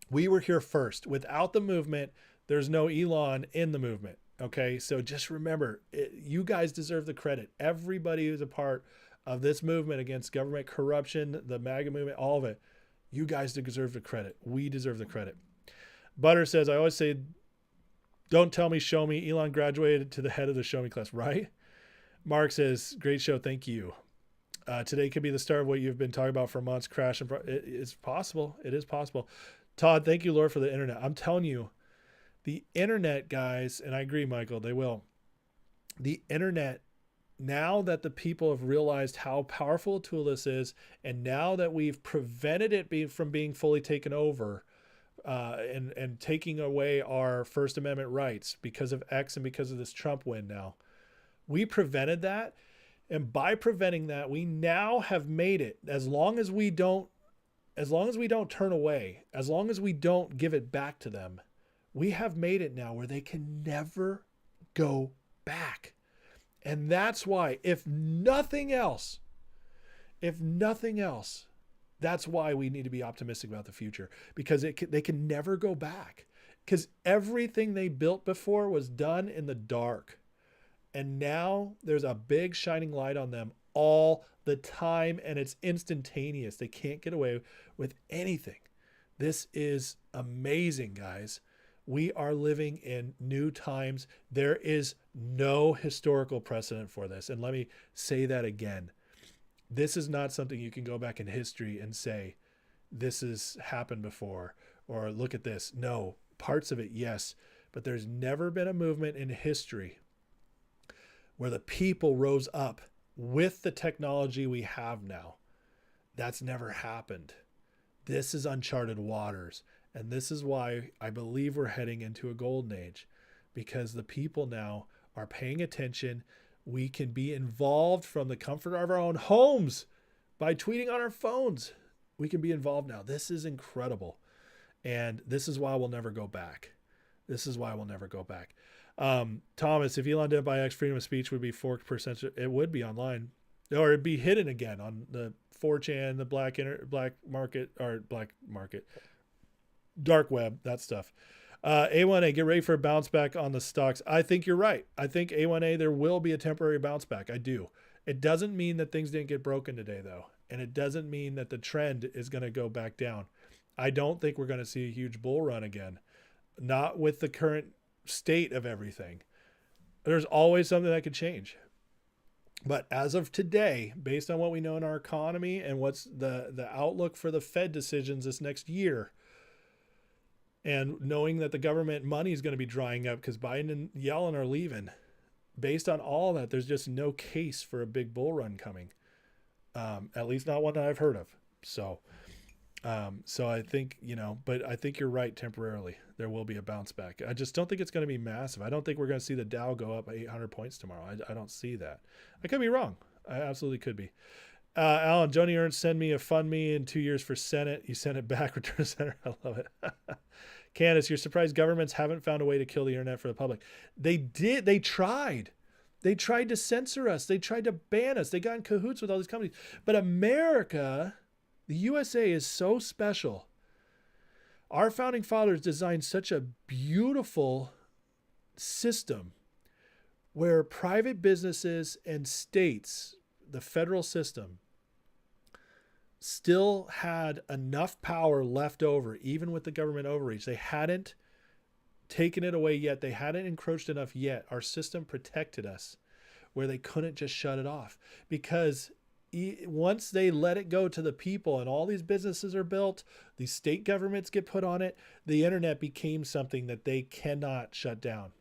We were here first. Without the movement, there's no Elon in the movement. Okay, so just remember, you guys deserve the credit. Everybody who's a part of this movement against government corruption, the MAGA movement, all of it, you guys deserve the credit. We deserve the credit. Butter says, I always say, don't tell me, show me. Elon graduated to the head of the show me class, right? Mark says, great show, thank you. Today could be the start of what you've been talking about for months. Crash and it's possible. It is possible. Todd, thank you, Lord, for the internet. I'm telling you, the internet, guys, and I agree, Michael, they will. The internet, now that the people have realized how powerful a tool this is, and now that we've prevented it from being fully taken over, and taking away our First Amendment rights because of X and because of this Trump win now, we prevented that. And by preventing that, we now have made it, as long as we don't turn away, as long as we don't give it back to them, we have made it now where they can never go back. And that's why, if nothing else, that's why we need to be optimistic about the future, because they can never go back, because everything they built before was done in the dark. And now there's a big shining light on them all the time, and it's instantaneous. They can't get away with anything. This is amazing, guys. We are living in new times. There is no historical precedent for this. And let me say that again. This is not something you can go back in history and say, this has happened before, or look at this. No, parts of it, yes. But there's never been a movement in history where the people rose up with the technology we have now. That's never happened. This is uncharted waters. And this is why I believe we're heading into a golden age, because the people now are paying attention. We can be involved from the comfort of our own homes by tweeting on our phones. We can be involved now. This is incredible. And this is why we'll never go back. This is why we'll never go back. Thomas, if Elon didn't buy X, freedom of speech would be forked percentage. It would be online, or it'd be hidden again on the 4chan, the black market, dark web, that stuff. A1A, get ready for a bounce back on the stocks. I think you're right. I think A1A, there will be a temporary bounce back. I do. It doesn't mean that things didn't get broken today, though. And it doesn't mean that the trend is going to go back down. I don't think we're going to see a huge bull run again. Not with the current state of everything. There's always something that could change. But as of today, based on what we know in our economy and what's the outlook for the Fed decisions this next year, and knowing that the government money is going to be drying up because Biden and Yellen are leaving, based on all that, there's just no case for a big bull run coming. At least not one that I've heard of. So I think, but I think you're right. Temporarily, there will be a bounce back. I just don't think it's going to be massive. I don't think we're going to see the Dow go up 800 points tomorrow. I don't see that. I could be wrong. I absolutely could be. Alan, Joni Ernst send me a fund me in 2 years for Senate. You sent it back, return to Senate. I love it. Candace, you're surprised governments haven't found a way to kill the internet for the public. They did. They tried. They tried to censor us. They tried to ban us. They got in cahoots with all these companies. But America, the USA, is so special. Our founding fathers designed such a beautiful system where private businesses and states, the federal system, still had enough power left over, even with the government overreach. They hadn't taken it away yet. They hadn't encroached enough yet. Our system protected us where they couldn't just shut it off, because once they let it go to the people and all these businesses are built, these state governments get put on it, the internet became something that they cannot shut down.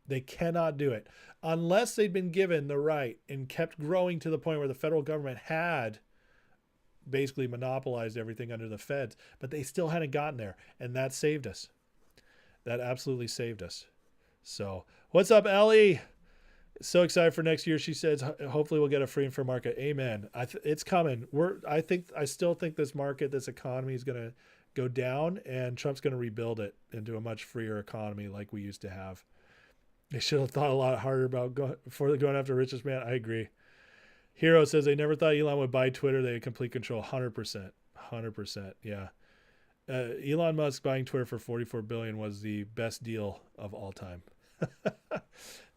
They cannot do it unless they'd been given the right and kept growing to the point where the federal government had basically monopolized everything under the feds, but they still hadn't gotten there. And that saved us. That absolutely saved us. So what's up, Ellie? So excited for next year. She says, hopefully we'll get a free and fair market. Amen. It's coming. I still think this market, this economy is going to go down, and Trump's going to rebuild it into a much freer economy like we used to have. They should have thought a lot harder about before going after the richest man. I agree. Hero says they never thought Elon would buy Twitter. They had complete control. 100%. 100%. Yeah. Elon Musk buying Twitter for $44 billion was the best deal of all time.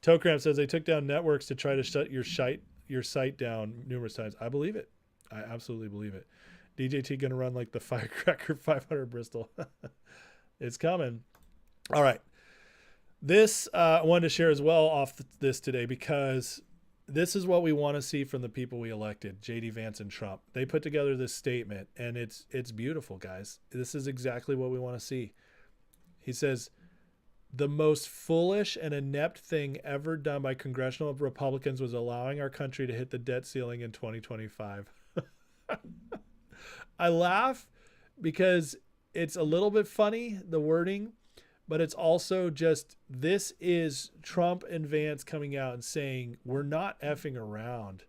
Tokram says they took down networks to try to shut your site down numerous times. I believe it. I absolutely believe it. DJT going to run like the firecracker 500 Bristol. It's coming. All right. This I wanted to share as well off this today because this is what we want to see from the people we elected, J.D. Vance and Trump. They put together this statement, and it's beautiful, guys. This is exactly what we want to see. He says, the most foolish and inept thing ever done by congressional Republicans was allowing our country to hit the debt ceiling in 2025. I laugh because it's a little bit funny, the wording, but it's also just, this is Trump and Vance coming out and saying, we're not effing around.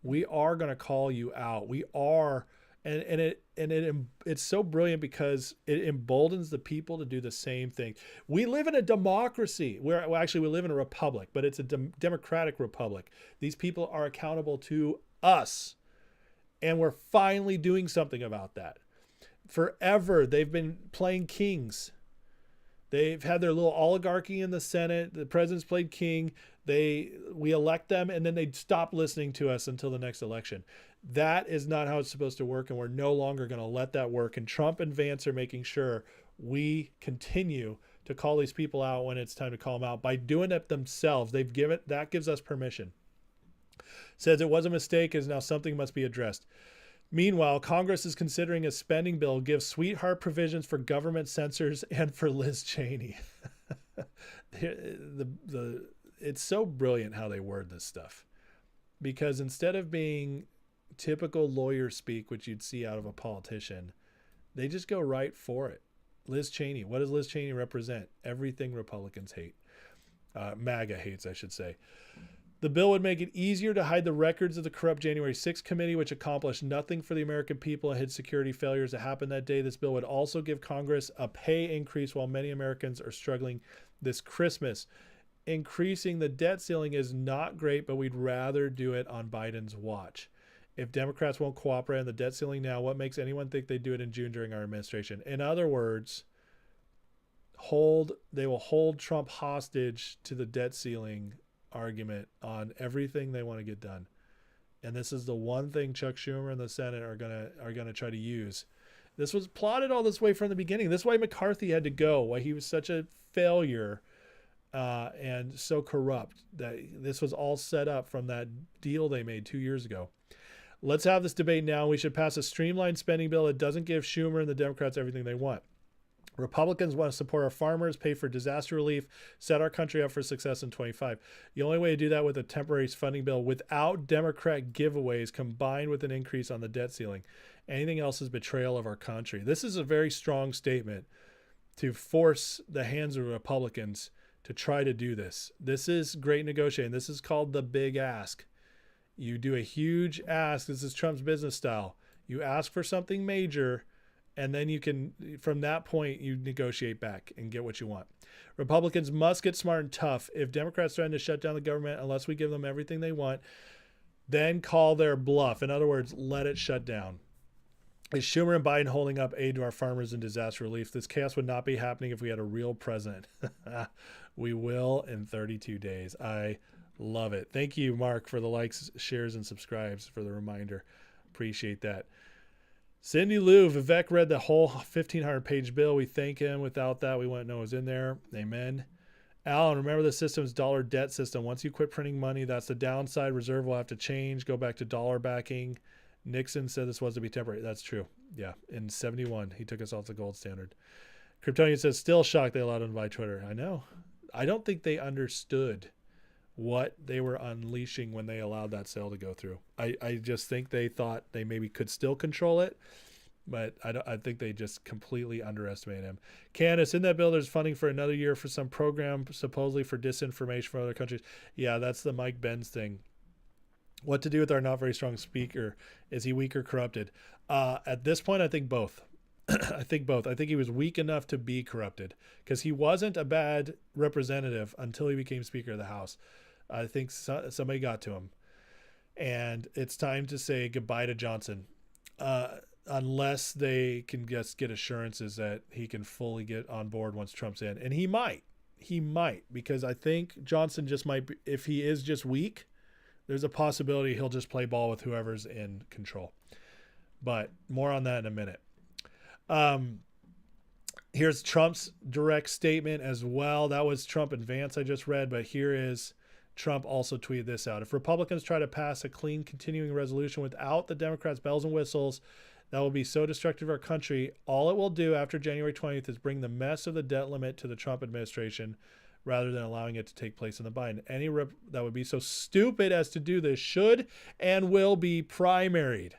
We are going to call you out. We are. It's so brilliant because it emboldens the people to do the same thing. We live in a democracy. We live in a republic, but it's a democratic republic. These people are accountable to us, and we're finally doing something about that. Forever, they've been playing kings. They've had their little oligarchy in the Senate. The president's played king. We elect them, and then they stop listening to us until the next election. That is not how it's supposed to work, and we're no longer going to let that work. And Trump and Vance are making sure we continue to call these people out when it's time to call them out by doing it themselves. That gives us permission. Says it was a mistake, is now something must be addressed. Meanwhile, Congress is considering a spending bill gives sweetheart provisions for government censors and for Liz Cheney. It's so brilliant how they word this stuff, because instead of being typical lawyer speak, which you'd see out of a politician, they just go right for it. Liz Cheney. What does Liz Cheney represent? Everything Republicans hate. MAGA hates, I should say. The bill would make it easier to hide the records of the corrupt January 6th committee, which accomplished nothing for the American people and hid security failures that happened that day. This bill would also give Congress a pay increase while many Americans are struggling this Christmas. Increasing the debt ceiling is not great, but we'd rather do it on Biden's watch. If Democrats won't cooperate on the debt ceiling now, what makes anyone think they'd do it in June during our administration? In other words, they will hold Trump hostage to the debt ceiling argument on everything they want to get done. And this is the one thing Chuck Schumer and the Senate are gonna try to use. This was plotted all this way from the beginning. This is why McCarthy had to go, why he was such a failure and so corrupt. That this was all set up from that deal they made 2 years ago. Let's have this debate now. We should pass a streamlined spending bill that doesn't give Schumer and the Democrats everything they want. Republicans want to support our farmers, pay for disaster relief, set our country up for success in 25. The only way to do that with a temporary funding bill without Democrat giveaways combined with an increase on the debt ceiling. Anything else is betrayal of our country. This is a very strong statement to force the hands of Republicans to try to do this. This is great negotiating. This is called the big ask. You do a huge ask. This is Trump's business style. You ask for something major, and then you can, from that point, you negotiate back and get what you want. Republicans must get smart and tough. If Democrats threaten to shut down the government unless we give them everything they want, then call their bluff. In other words, let it shut down. Is Schumer and Biden holding up aid to our farmers and disaster relief? This chaos would not be happening if we had a real president. We will in 32 days. I love it. Thank you, Mark, for the likes, shares, and subscribes, for the reminder. Appreciate that. Cindy Lou, Vivek read the whole 1,500-page bill. We thank him. Without that, we wouldn't know it was in there. Amen. Alan, remember the system's dollar debt system. Once you quit printing money, that's the downside. Reserve will have to change, go back to dollar backing. Nixon said this was to be temporary. That's true. Yeah. In 71, he took us off the gold standard. Kryptonian says, still shocked they allowed him to buy Twitter. I know. I don't think they understood what they were unleashing when they allowed that sale to go through. I just think they thought they maybe could still control it, but I think they just completely underestimated him. Candace, in that bill, there's funding for another year for some program, supposedly for disinformation from other countries. Yeah, that's the Mike Benz thing. What to do with our not very strong speaker? Is he weak or corrupted? At this point, I think both. I think both. I think he was weak enough to be corrupted because he wasn't a bad representative until he became Speaker of the House. I think somebody got to him. And it's time to say goodbye to Johnson. Unless they can just get assurances that he can fully get on board once Trump's in. And he might. He might. Because I think Johnson just might be, if he is just weak, there's a possibility he'll just play ball with whoever's in control. But more on that in a minute. Here's Trump's direct statement as well. That was Trump and Vance I just read, but here is Trump also tweeted this out. If Republicans try to pass a clean continuing resolution without the Democrats' bells and whistles, that will be so destructive of our country. All it will do after January 20th is bring the mess of the debt limit to the Trump administration rather than allowing it to take place in the Biden. Any rep that would be so stupid as to do this should and will be primaried.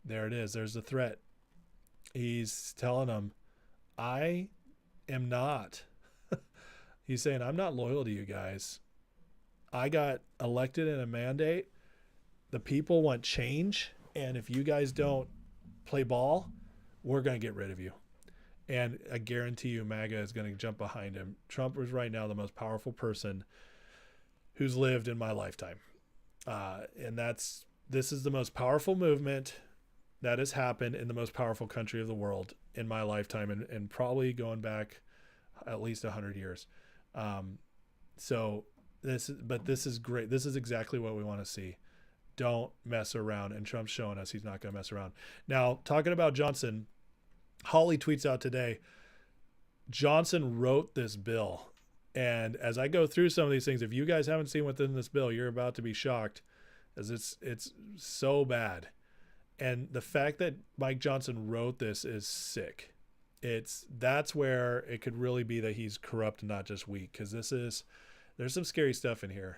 There it is. There's the threat. He's telling them, I am not. He's saying, I'm not loyal to you guys. I got elected in a mandate. The people want change. And if you guys don't play ball, we're going to get rid of you. And I guarantee you MAGA is going to jump behind him. Trump is right now the most powerful person who's lived in my lifetime. And this is the most powerful movement that has happened in the most powerful country of the world in my lifetime, and probably going back at least 100 years. So this is great. This is exactly what we want to see. Don't mess around. And Trump's showing us he's not going to mess around. Now, talking about Johnson, Holly tweets out today, Johnson wrote this bill. And as I go through some of these things, if you guys haven't seen what's in this bill, you're about to be shocked, as it's so bad. And the fact that Mike Johnson wrote this is sick. That's where it could really be that he's corrupt and not just weak, because there's some scary stuff in here,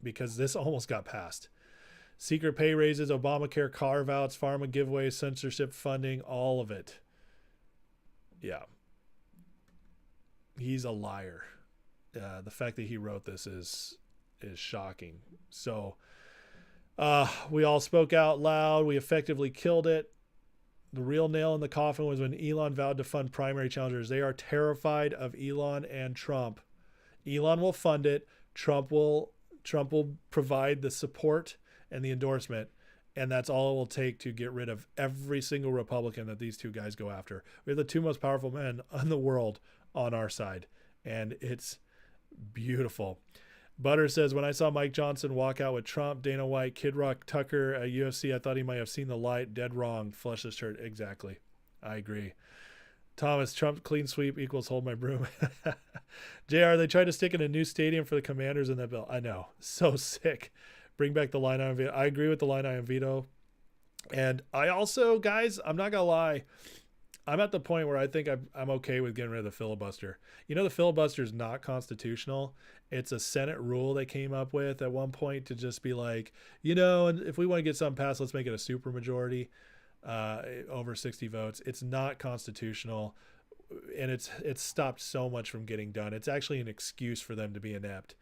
because this almost got passed. Secret pay raises, Obamacare carve-outs, pharma giveaways, censorship funding, all of it. Yeah. He's a liar. The fact that he wrote this is shocking. So we all spoke out loud. We effectively killed it. The real nail in the coffin was when Elon vowed to fund primary challengers. They are terrified of Elon and Trump. Elon will fund it. Trump will provide the support and the endorsement, and that's all it will take to get rid of every single Republican that these two guys go after. We have the two most powerful men in the world on our side, and it's beautiful. Butter says, when I saw Mike Johnson walk out with Trump, Dana White, Kid Rock, Tucker at UFC, I thought he might have seen the light. Dead wrong. Flush the shirt. Exactly. I agree. Thomas, Trump clean sweep equals hold my broom. JR, they tried to stick in a new stadium for the Commanders in that bill. I know. So sick. Bring back the line item veto. I agree with the line item veto. And I also, guys, I'm not going to lie, I'm at the point where I think I'm okay with getting rid of the filibuster. You know, the filibuster is not constitutional. It's a Senate rule they came up with at one point to just be like, and if we want to get something passed, let's make it a supermajority, over 60 votes. It's not constitutional, and it's stopped so much from getting done. It's actually an excuse for them to be inept.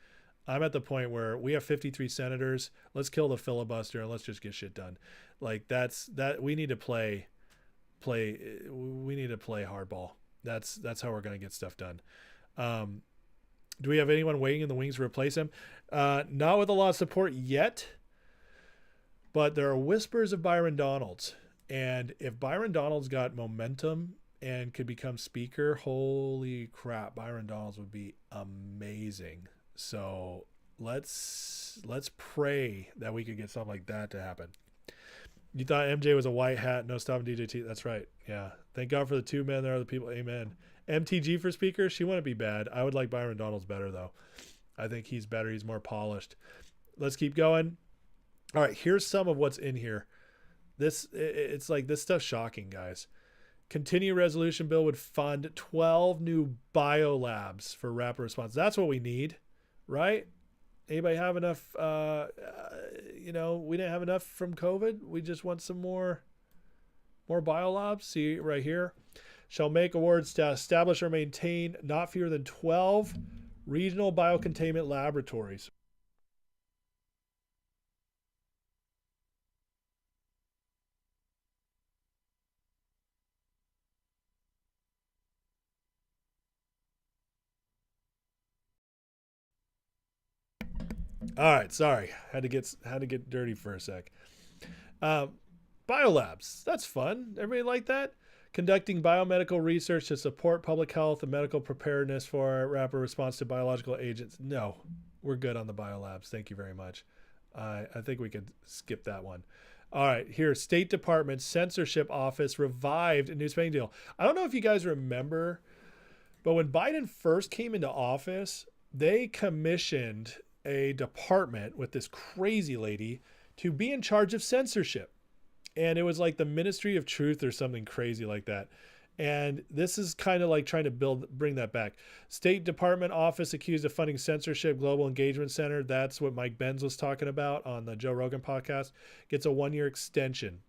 I'm at the point where we have 53 senators. Let's kill the filibuster and let's just get shit done. Like we need to play hardball. That's how we're going to get stuff done. Do we have anyone waiting in the wings to replace him? Not with a lot of support yet, but there are whispers of Byron Donalds. And if Byron Donalds got momentum and could become speaker, holy crap, Byron Donalds would be amazing. So let's pray that we could get something like that to happen. You thought MJ was a white hat, no stopping DJT. That's right. Yeah. Thank God for the two men. There are the people. Amen. MTG for speaker. She wouldn't be bad. I would like Byron Donalds better, though. I think he's better. He's more polished. Let's keep going. All right, here's some of what's in here. It's like this stuff's shocking, guys. Continue resolution bill would fund 12 new biolabs for rapid response. That's what we need, right? Anybody have enough? We didn't have enough from COVID. We just want some more biolabs. See right here. Shall make awards to establish or maintain not fewer than 12 regional biocontainment laboratories. All right, sorry, had to get dirty for a sec. Biolabs, that's fun. Everybody like that? Conducting biomedical research to support public health and medical preparedness for rapid response to biological agents. No, we're good on the biolabs. Thank you very much. I think we could skip that one. All right, here, State Department Censorship Office revived a new spending deal. I don't know if you guys remember, but when Biden first came into office, they commissioned a department with this crazy lady to be in charge of censorship. And it was like the Ministry of Truth or something crazy like that. And this is kind of like trying to bring that back. State Department office accused of funding censorship, Global Engagement Center. That's what Mike Benz was talking about on the Joe Rogan podcast. Gets a 1-year extension.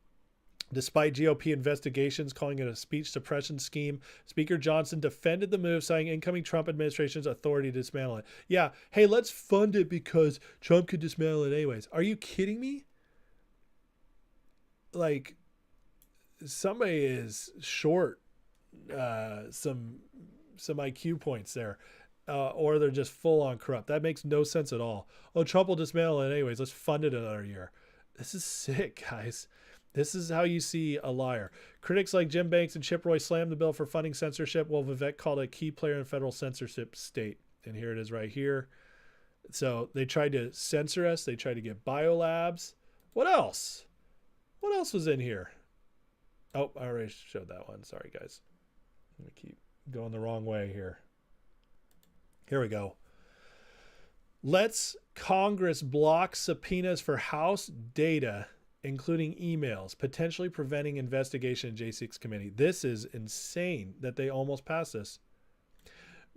Despite GOP investigations calling it a speech suppression scheme, Speaker Johnson defended the move, citing incoming Trump administration's authority to dismantle it. Yeah, hey, let's fund it because Trump could dismantle it anyways. Are you kidding me? Like, somebody is short some IQ points there, or they're just full on corrupt. That makes no sense at all. Oh, Trump will dismantle it anyways. Let's fund it another year. This is sick, guys. This is how you see a liar. Critics like Jim Banks and Chip Roy slammed the bill for funding censorship, while Vivek called it a key player in federal censorship state. And here it is right here. So they tried to censor us. They tried to get biolabs. What else? What else was in here? Oh, I already showed that one. Sorry, guys. I'm going to keep going the wrong way here. Here we go. Let's Congress block subpoenas for House data, including emails, potentially preventing investigation in J6 committee. This is insane that they almost passed this.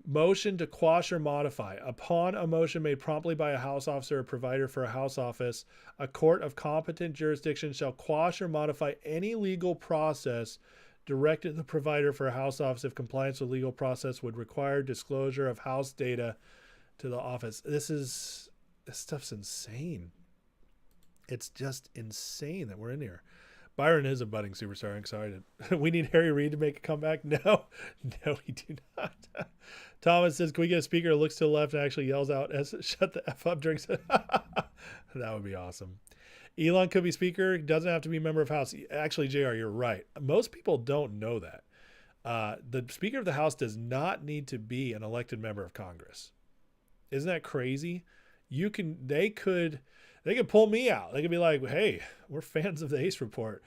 Motion to quash or modify. Upon a motion made promptly by a House officer or provider for a House office, a court of competent jurisdiction shall quash or modify any legal process directed to the provider for a House office if compliance with legal process would require disclosure of House data to the office. This stuff's insane. It's just insane that we're in here. Byron is a budding superstar. I'm excited. We need Harry Reid to make a comeback. No, we do not. Thomas says, can we get a speaker who looks to the left and actually yells out, shut the F up, drinks it? That would be awesome. Elon could be speaker. Doesn't have to be a member of House. Actually, JR, you're right. Most people don't know that. The Speaker of the House does not need to be an elected member of Congress. Isn't that crazy? They could pull me out. They could be like, hey, we're fans of the Ace Report.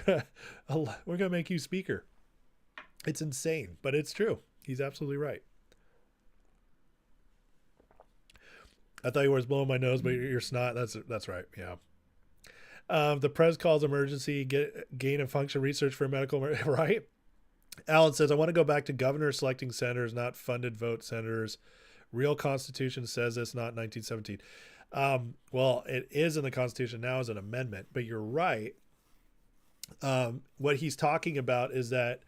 We're gonna make you speaker. It's insane, but it's true. He's absolutely right. I thought you were blowing my nose, but you're snot. That's right. Yeah. The press calls emergency gain of function research for medical, right? Alan says, I want to go back to governors selecting senators, not funded vote senators. Real Constitution says this, not 1917. Well, it is in the Constitution now as an amendment, but you're right. What he's talking about is that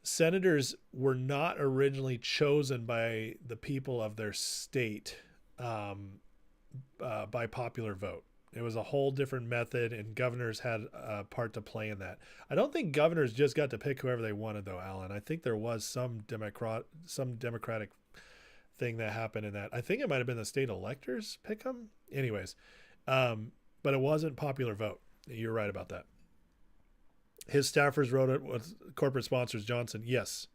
senators were not originally chosen by the people of their state by popular vote. It was a whole different method, and governors had a part to play in that. I don't think governors just got to pick whoever they wanted, though, Alan. I think there was some democratic thing that happened in that. I think it might have been the state electors pick them. Anyways, but it wasn't popular vote. You're right about that. His staffers wrote it with corporate sponsors. Johnson, yes.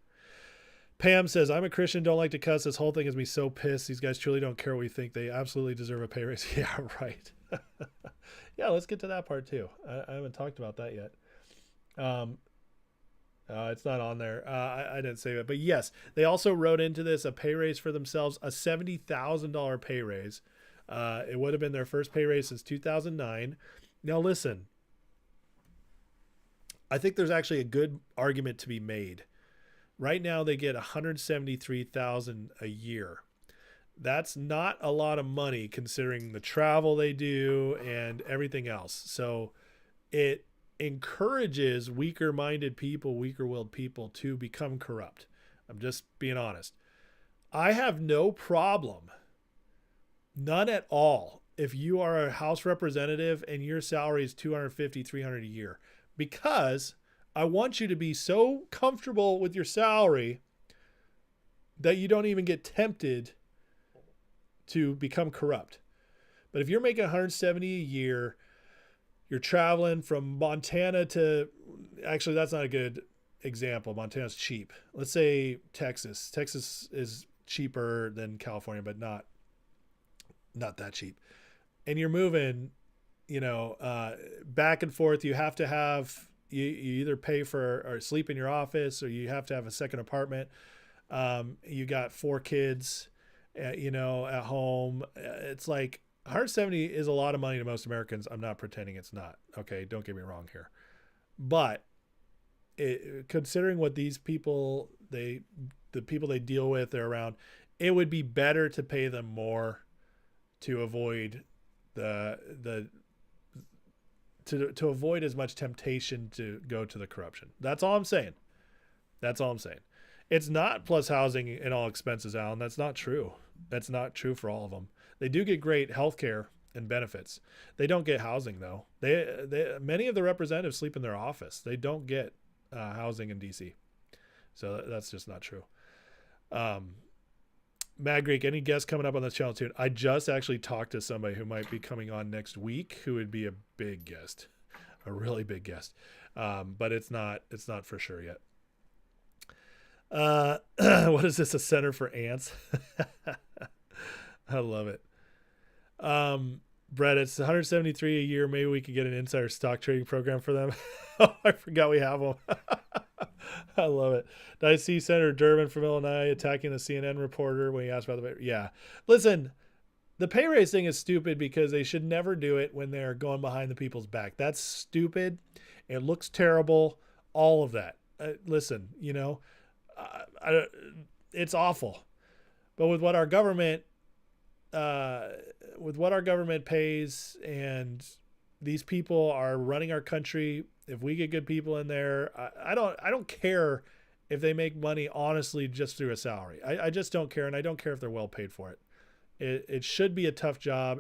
Pam says, I'm a Christian, don't like to cuss. This whole thing has me so pissed. These guys truly don't care what we think. They absolutely deserve a pay raise. Yeah, right. Yeah, let's get to that part too. I haven't talked about that yet. It's not on there. I didn't save it. But yes, they also wrote into this a pay raise for themselves, a $70,000 pay raise. It would have been their first pay raise since 2009. Now, listen, I think there's actually a good argument to be made. Right now, they get $173,000 a year. That's not a lot of money considering the travel they do and everything else. So it encourages weaker-minded people, weaker-willed people to become corrupt. I'm just being honest. I have no problem, none at all, if you are a House representative and your salary is $250, $300 a year, because I want you to be so comfortable with your salary that you don't even get tempted to become corrupt. But if you're making $170 a year, you're traveling from Montana to, actually, that's not a good example. Montana's cheap. Let's say Texas. Texas is cheaper than California, but not that cheap. And you're moving, back and forth. You have to have, you either pay for or sleep in your office, or you have to have a second apartment. You got 4 kids, at home. It's like, 170 is a lot of money to most Americans. I'm not pretending it's not. Okay, don't get me wrong here. But considering what these people, the people they deal with, they're around, it would be better to pay them more to avoid to avoid as much temptation to go to the corruption. That's all I'm saying. It's not plus housing and all expenses, Alan. That's not true. That's not true for all of them. They do get great health care and benefits. They don't get housing, though. Many of the representatives sleep in their office. They don't get housing in D.C. So that's just not true. Mad Greek, any guests coming up on this channel soon? I just actually talked to somebody who might be coming on next week who would be a big guest, a really big guest. But it's not for sure yet. What is this, a center for ants? I love it. Brett, it's 173 a year. Maybe we could get an insider stock trading program for them. Oh, I forgot we have them. I love it. Did I see Senator Durbin from Illinois attacking the CNN reporter when he asked about the pay? Yeah. Listen, the pay raise thing is stupid because they should never do it when they're going behind the people's back. That's stupid. It looks terrible. All of that. Listen, it's awful. But with what our government pays, and these people are running our country, if we get good people in there, I don't care if they make money honestly just through a salary. I just don't care, and I don't care if they're well paid for it. It should be a tough job.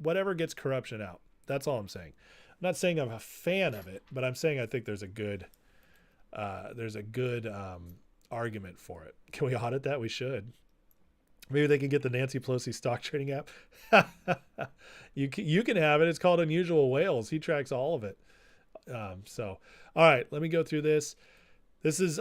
Whatever gets corruption out. That's all I'm saying. I'm not saying I'm a fan of it, but I'm saying I think there's a good argument for it. Can we audit that? We should. Maybe they can get the Nancy Pelosi stock trading app. You can have it. It's called Unusual Whales. He tracks all of it. All right, let me go through this. This is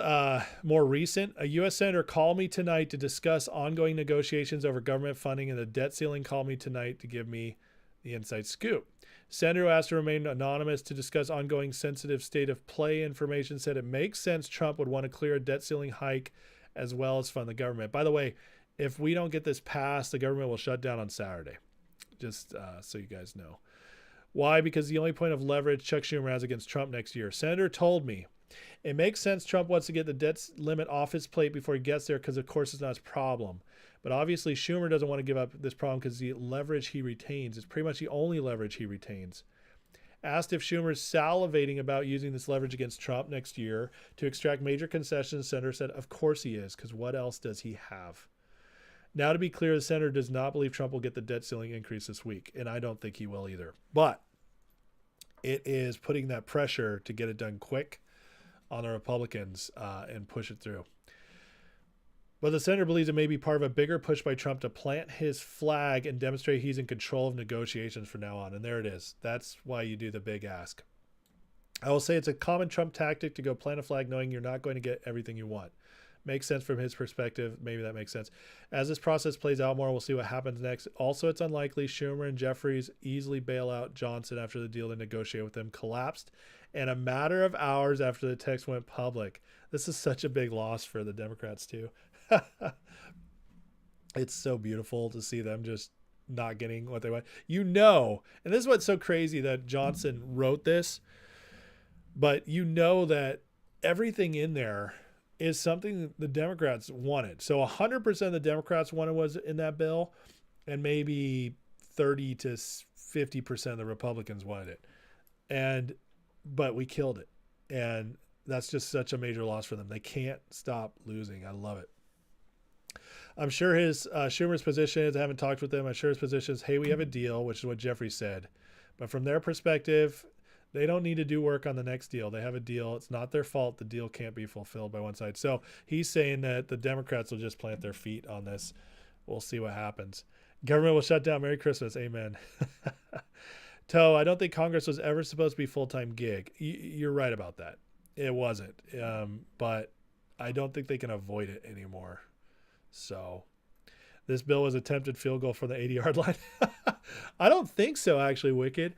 more recent. A U.S. Senator called me tonight to discuss ongoing negotiations over government funding, and the debt ceiling called me tonight to give me the inside scoop. Senator, who asked to remain anonymous to discuss ongoing sensitive state of play information, said it makes sense Trump would want to clear a debt ceiling hike as well as fund the government. By the way, if we don't get this passed, the government will shut down on Saturday. Just so you guys know. Why? Because the only point of leverage Chuck Schumer has against Trump next year. Senator told me it makes sense Trump wants to get the debt limit off his plate before he gets there because, of course, it's not his problem. But obviously, Schumer doesn't want to give up this problem because the leverage he retains is pretty much the only leverage he retains. Asked if Schumer's salivating about using this leverage against Trump next year to extract major concessions, Senator said, of course he is, because what else does he have? Now, to be clear, the senator does not believe Trump will get the debt ceiling increase this week, and I don't think he will either. But it is putting that pressure to get it done quick on the Republicans and push it through. But the senator believes it may be part of a bigger push by Trump to plant his flag and demonstrate he's in control of negotiations from now on. And there it is. That's why you do the big ask. I will say it's a common Trump tactic to go plant a flag knowing you're not going to get everything you want. Makes sense from his perspective. Maybe that makes sense. As this process plays out more, we'll see what happens next. Also, it's unlikely Schumer and Jeffries easily bail out Johnson after the deal they negotiated with him collapsed and a matter of hours after the text went public. This is such a big loss for the Democrats too. It's so beautiful to see them just not getting what they want. And this is what's so crazy that Johnson wrote this, but that everything in there is something the Democrats wanted. So 100% of the Democrats wanted was in that bill, and maybe 30 to 50% of the Republicans wanted it. But we killed it. And that's just such a major loss for them. They can't stop losing. I love it. I'm sure his Schumer's position is, I haven't talked with them. I'm sure his position is, hey, we have a deal, which is what Jeffrey said. But from their perspective, they don't need to do work on the next deal. They have a deal. It's not their fault. The deal can't be fulfilled by one side. So he's saying that the Democrats will just plant their feet on this. We'll see what happens. Government will shut down. Merry Christmas. Amen. Toe, I don't think Congress was ever supposed to be a full-time gig. You're right about that. It wasn't. But I don't think they can avoid it anymore. So this bill was attempted field goal from the 80-yard line. I don't think so, actually, Wicked.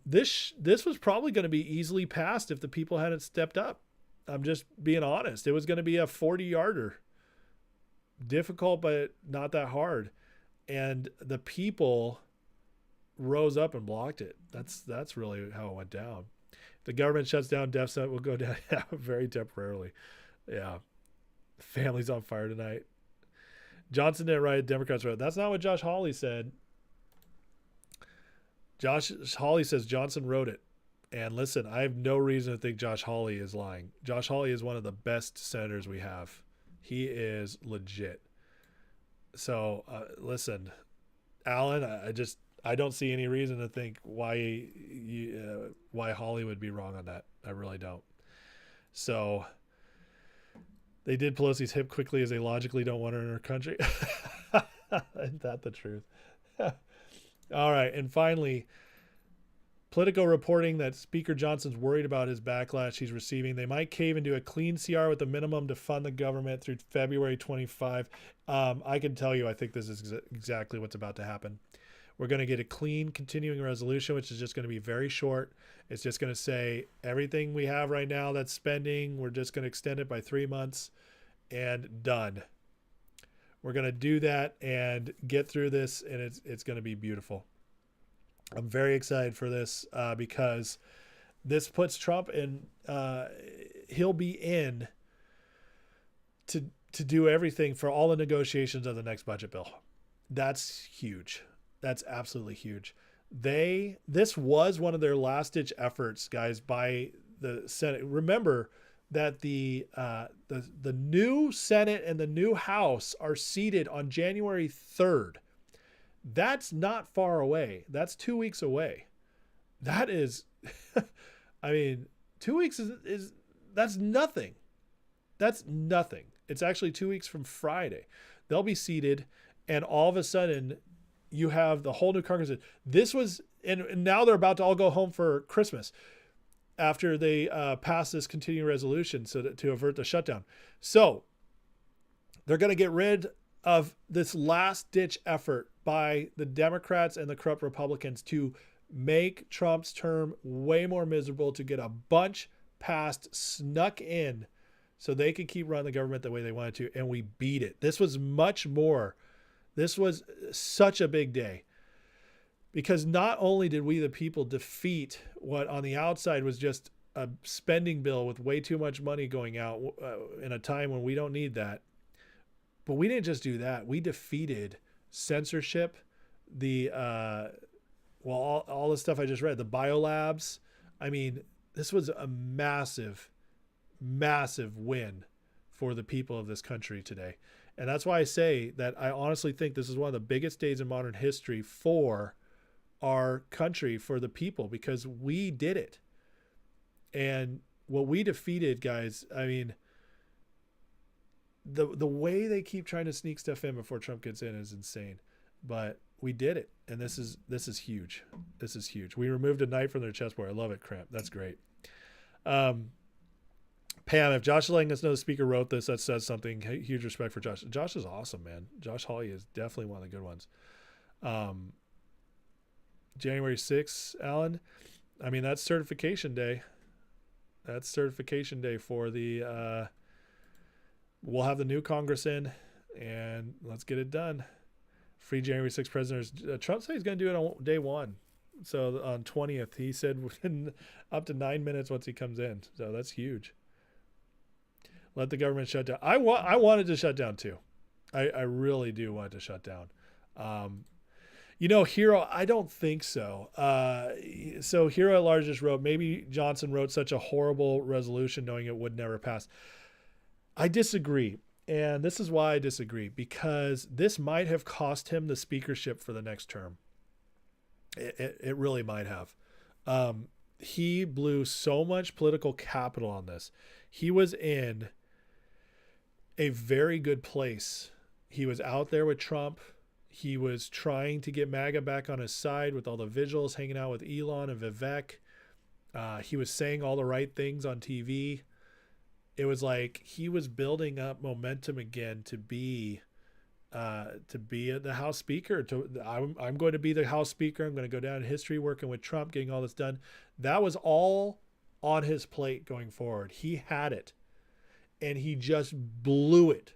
This was probably going to be easily passed if the people hadn't stepped up. I'm just being honest. It was going to be a 40-yarder. Difficult, but not that hard. And the people rose up and blocked it. That's really how it went down. If the government shuts down, deficit will go down very temporarily. Yeah. Family's on fire tonight. Johnson didn't write, Democrats wrote. That's not what Josh Hawley said. Josh Hawley says Johnson wrote it. And listen, I have no reason to think Josh Hawley is lying. Josh Hawley is one of the best senators we have. He is legit. So listen, Alan, I don't see any reason to think why Hawley would be wrong on that. I really don't. So they did Pelosi's hip quickly as they logically don't want her in her country. Isn't that the truth? All right. And finally, Politico reporting that Speaker Johnson's worried about his backlash he's receiving. They might cave into a clean CR with the minimum to fund the government through February 25. I can tell you, I think this is exactly what's about to happen. We're going to get a clean continuing resolution, which is just going to be very short. It's just going to say everything we have right now that's spending, we're just going to extend it by 3 months and done. We're going to do that and get through this, and it's going to be beautiful. I'm very excited for this because this puts Trump in, he'll be in to do everything for all the negotiations of the next budget bill. That's huge. That's absolutely huge. This was one of their last ditch efforts, guys, by the Senate. Remember that the new Senate and the new House are seated on January 3rd. That's not far away. That's 2 weeks away. That is, I mean, 2 weeks is that's nothing. That's nothing. It's actually 2 weeks from Friday. They'll be seated, and all of a sudden, you have the whole new Congress. This was, and now they're about to all go home for Christmas after they pass this continuing resolution to avert the shutdown. So they're going to get rid of this last ditch effort by the Democrats and the corrupt Republicans to make Trump's term way more miserable, to get a bunch passed, snuck in, so they could keep running the government the way they wanted to. And we beat it. This was much more. This was such a big day, because not only did we, the people, defeat what on the outside was just a spending bill with way too much money going out in a time when we don't need that, but we didn't just do that. We defeated censorship, all the stuff I just read, the biolabs. I mean, this was a massive, massive win for the people of this country today. And that's why I say that I honestly think this is one of the biggest days in modern history for our country, for the people, because we did it. And what we defeated, guys, I mean, the way they keep trying to sneak stuff in before Trump gets in is insane. But we did it. And this is huge. This is huge. We removed a knight from their chessboard. I love it, Cramp. That's great. Pam, if Josh is letting us know the speaker wrote this, that says something. Huge respect for Josh. Josh is awesome, man. Josh Hawley is definitely one of the good ones. January 6th, Alan. I mean, that's certification day. That's certification day for the. We'll have the new Congress in, and let's get it done. Free January 6th prisoners. Trump said he's going to do it on day one. So on 20th, he said within up to 9 minutes once he comes in. So that's huge. Let the government shut down. I wanted to shut down too. I really do want to shut down. Hero, I don't think so. So Hero at Large just wrote, maybe Johnson wrote such a horrible resolution knowing it would never pass. I disagree. And this is why I disagree, because this might have cost him the speakership for the next term. It really might have. He blew so much political capital on this. He was in a very good place. He was out there with Trump. He was trying to get MAGA back on his side with all the vigils, hanging out with Elon and Vivek. He was saying all the right things on TV. It was like he was building up momentum again to be the House Speaker. I'm going to be the House Speaker. I'm going to go down in history working with Trump, getting all this done. That was all on his plate going forward. He had it, and he just blew it.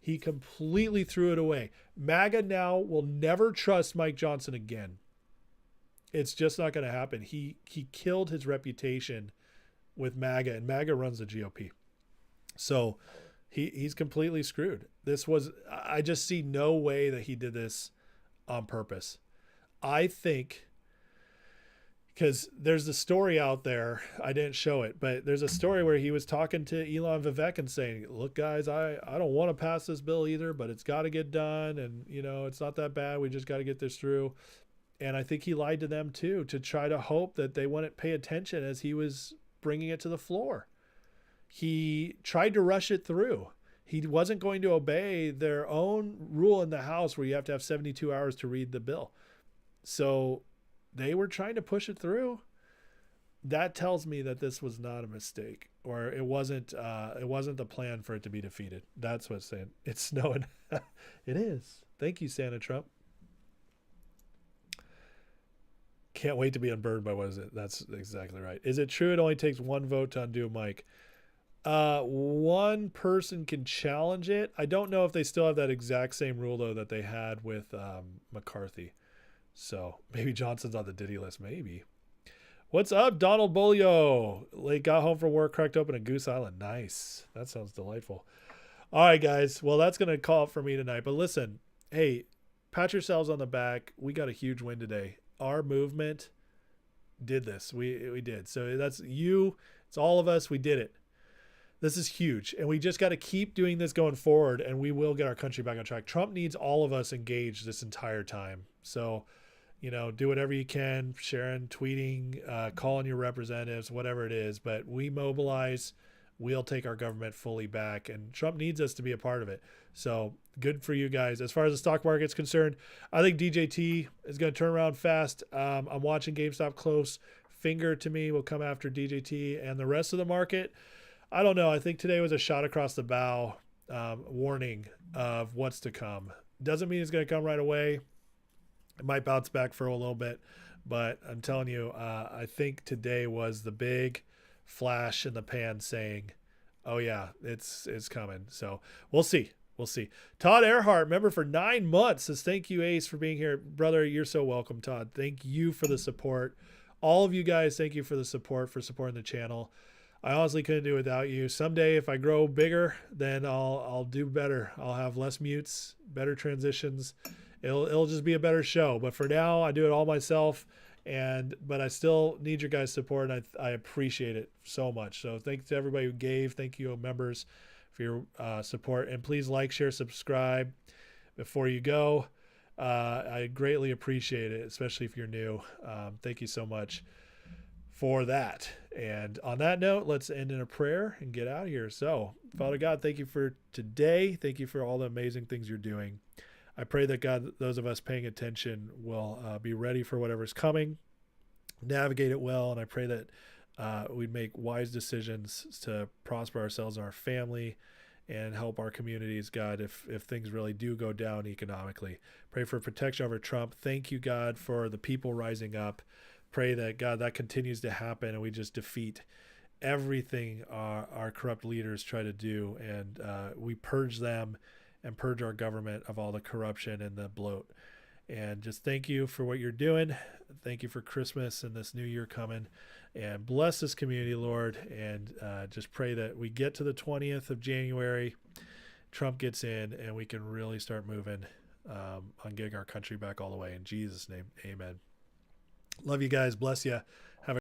He completely threw it away. MAGA now will never trust Mike Johnson again. It's just not going to happen. He killed his reputation with MAGA, and MAGA runs the GOP. So he's completely screwed. I just see no way that he did this on purpose. I think, because there's a story out there, I didn't show it, but there's a story where he was talking to Elon Vivek and saying, look, guys, I don't want to pass this bill either, but it's got to get done. And, it's not that bad. We just got to get this through. And I think he lied to them too, to try to hope that they wouldn't pay attention as he was bringing it to the floor. He tried to rush it through. He wasn't going to obey their own rule in the House where you have to have 72 hours to read the bill. So they were trying to push it through. That tells me that this was not a mistake, or it wasn't the plan for it to be defeated. That's what's saying. It's snowing. It is. Thank you, Santa Trump. Can't wait to be unburned by what is it? That's exactly right. Is it true it only takes one vote to undo Mike? One person can challenge it. I don't know if they still have that exact same rule though that they had with McCarthy. So maybe Johnson's on the Diddy list. Maybe. What's up, Donald Bolio? Late got home from work, cracked open a Goose Island. Nice. That sounds delightful. All right, guys. Well, that's gonna call it for me tonight. But listen, hey, pat yourselves on the back. We got a huge win today. Our movement did this. We did. So that's you. It's all of us. We did it. This is huge, and we just got to keep doing this going forward, and we will get our country back on track. Trump needs all of us engaged this entire time. So, do whatever you can, sharing, tweeting, calling your representatives, whatever it is. But we mobilize, we'll take our government fully back, and Trump needs us to be a part of it. So good for you guys. As far as the stock market's concerned, I think DJT is going to turn around fast. I'm watching GameStop close. Finger to me will come after DJT and the rest of the market. I don't know. I think today was a shot across the bow warning of what's to come. Doesn't mean it's going to come right away. It might bounce back for a little bit, but I'm telling you, I think today was the big flash in the pan saying, oh yeah, it's coming. So we'll see. We'll see. Todd Earhart, member for 9 months, says, thank you, Ace, for being here. Brother, you're so welcome, Todd. Thank you for the support. All of you guys, thank you for the support, for supporting the channel. I honestly couldn't do it without you. Someday, if I grow bigger, then I'll do better. I'll have less mutes, better transitions. It'll just be a better show. But for now, I do it all myself. But I still need your guys' support, and I appreciate it so much. So thanks to everybody who gave. Thank you, members, for your support. And please like, share, subscribe before you go. I greatly appreciate it, especially if you're new. Thank you so much for that. And on that note, let's end in a prayer and get out of here. So, Father God, thank you for today. Thank you for all the amazing things you're doing. I pray that, God, those of us paying attention will be ready for whatever's coming, navigate it well, and I pray that we'd make wise decisions to prosper ourselves and our family and help our communities, God, if things really do go down economically. Pray for protection over Trump. Thank you, God, for the people rising up. Pray that, God, that continues to happen and we just defeat everything our corrupt leaders try to do, and we purge them and purge our government of all the corruption and the bloat. And just thank you for what you're doing. Thank you for Christmas and this new year coming. And bless this community, Lord. And just pray that we get to the 20th of January, Trump gets in, and we can really start moving on getting our country back all the way. In Jesus' name, amen. Love you guys. Bless you.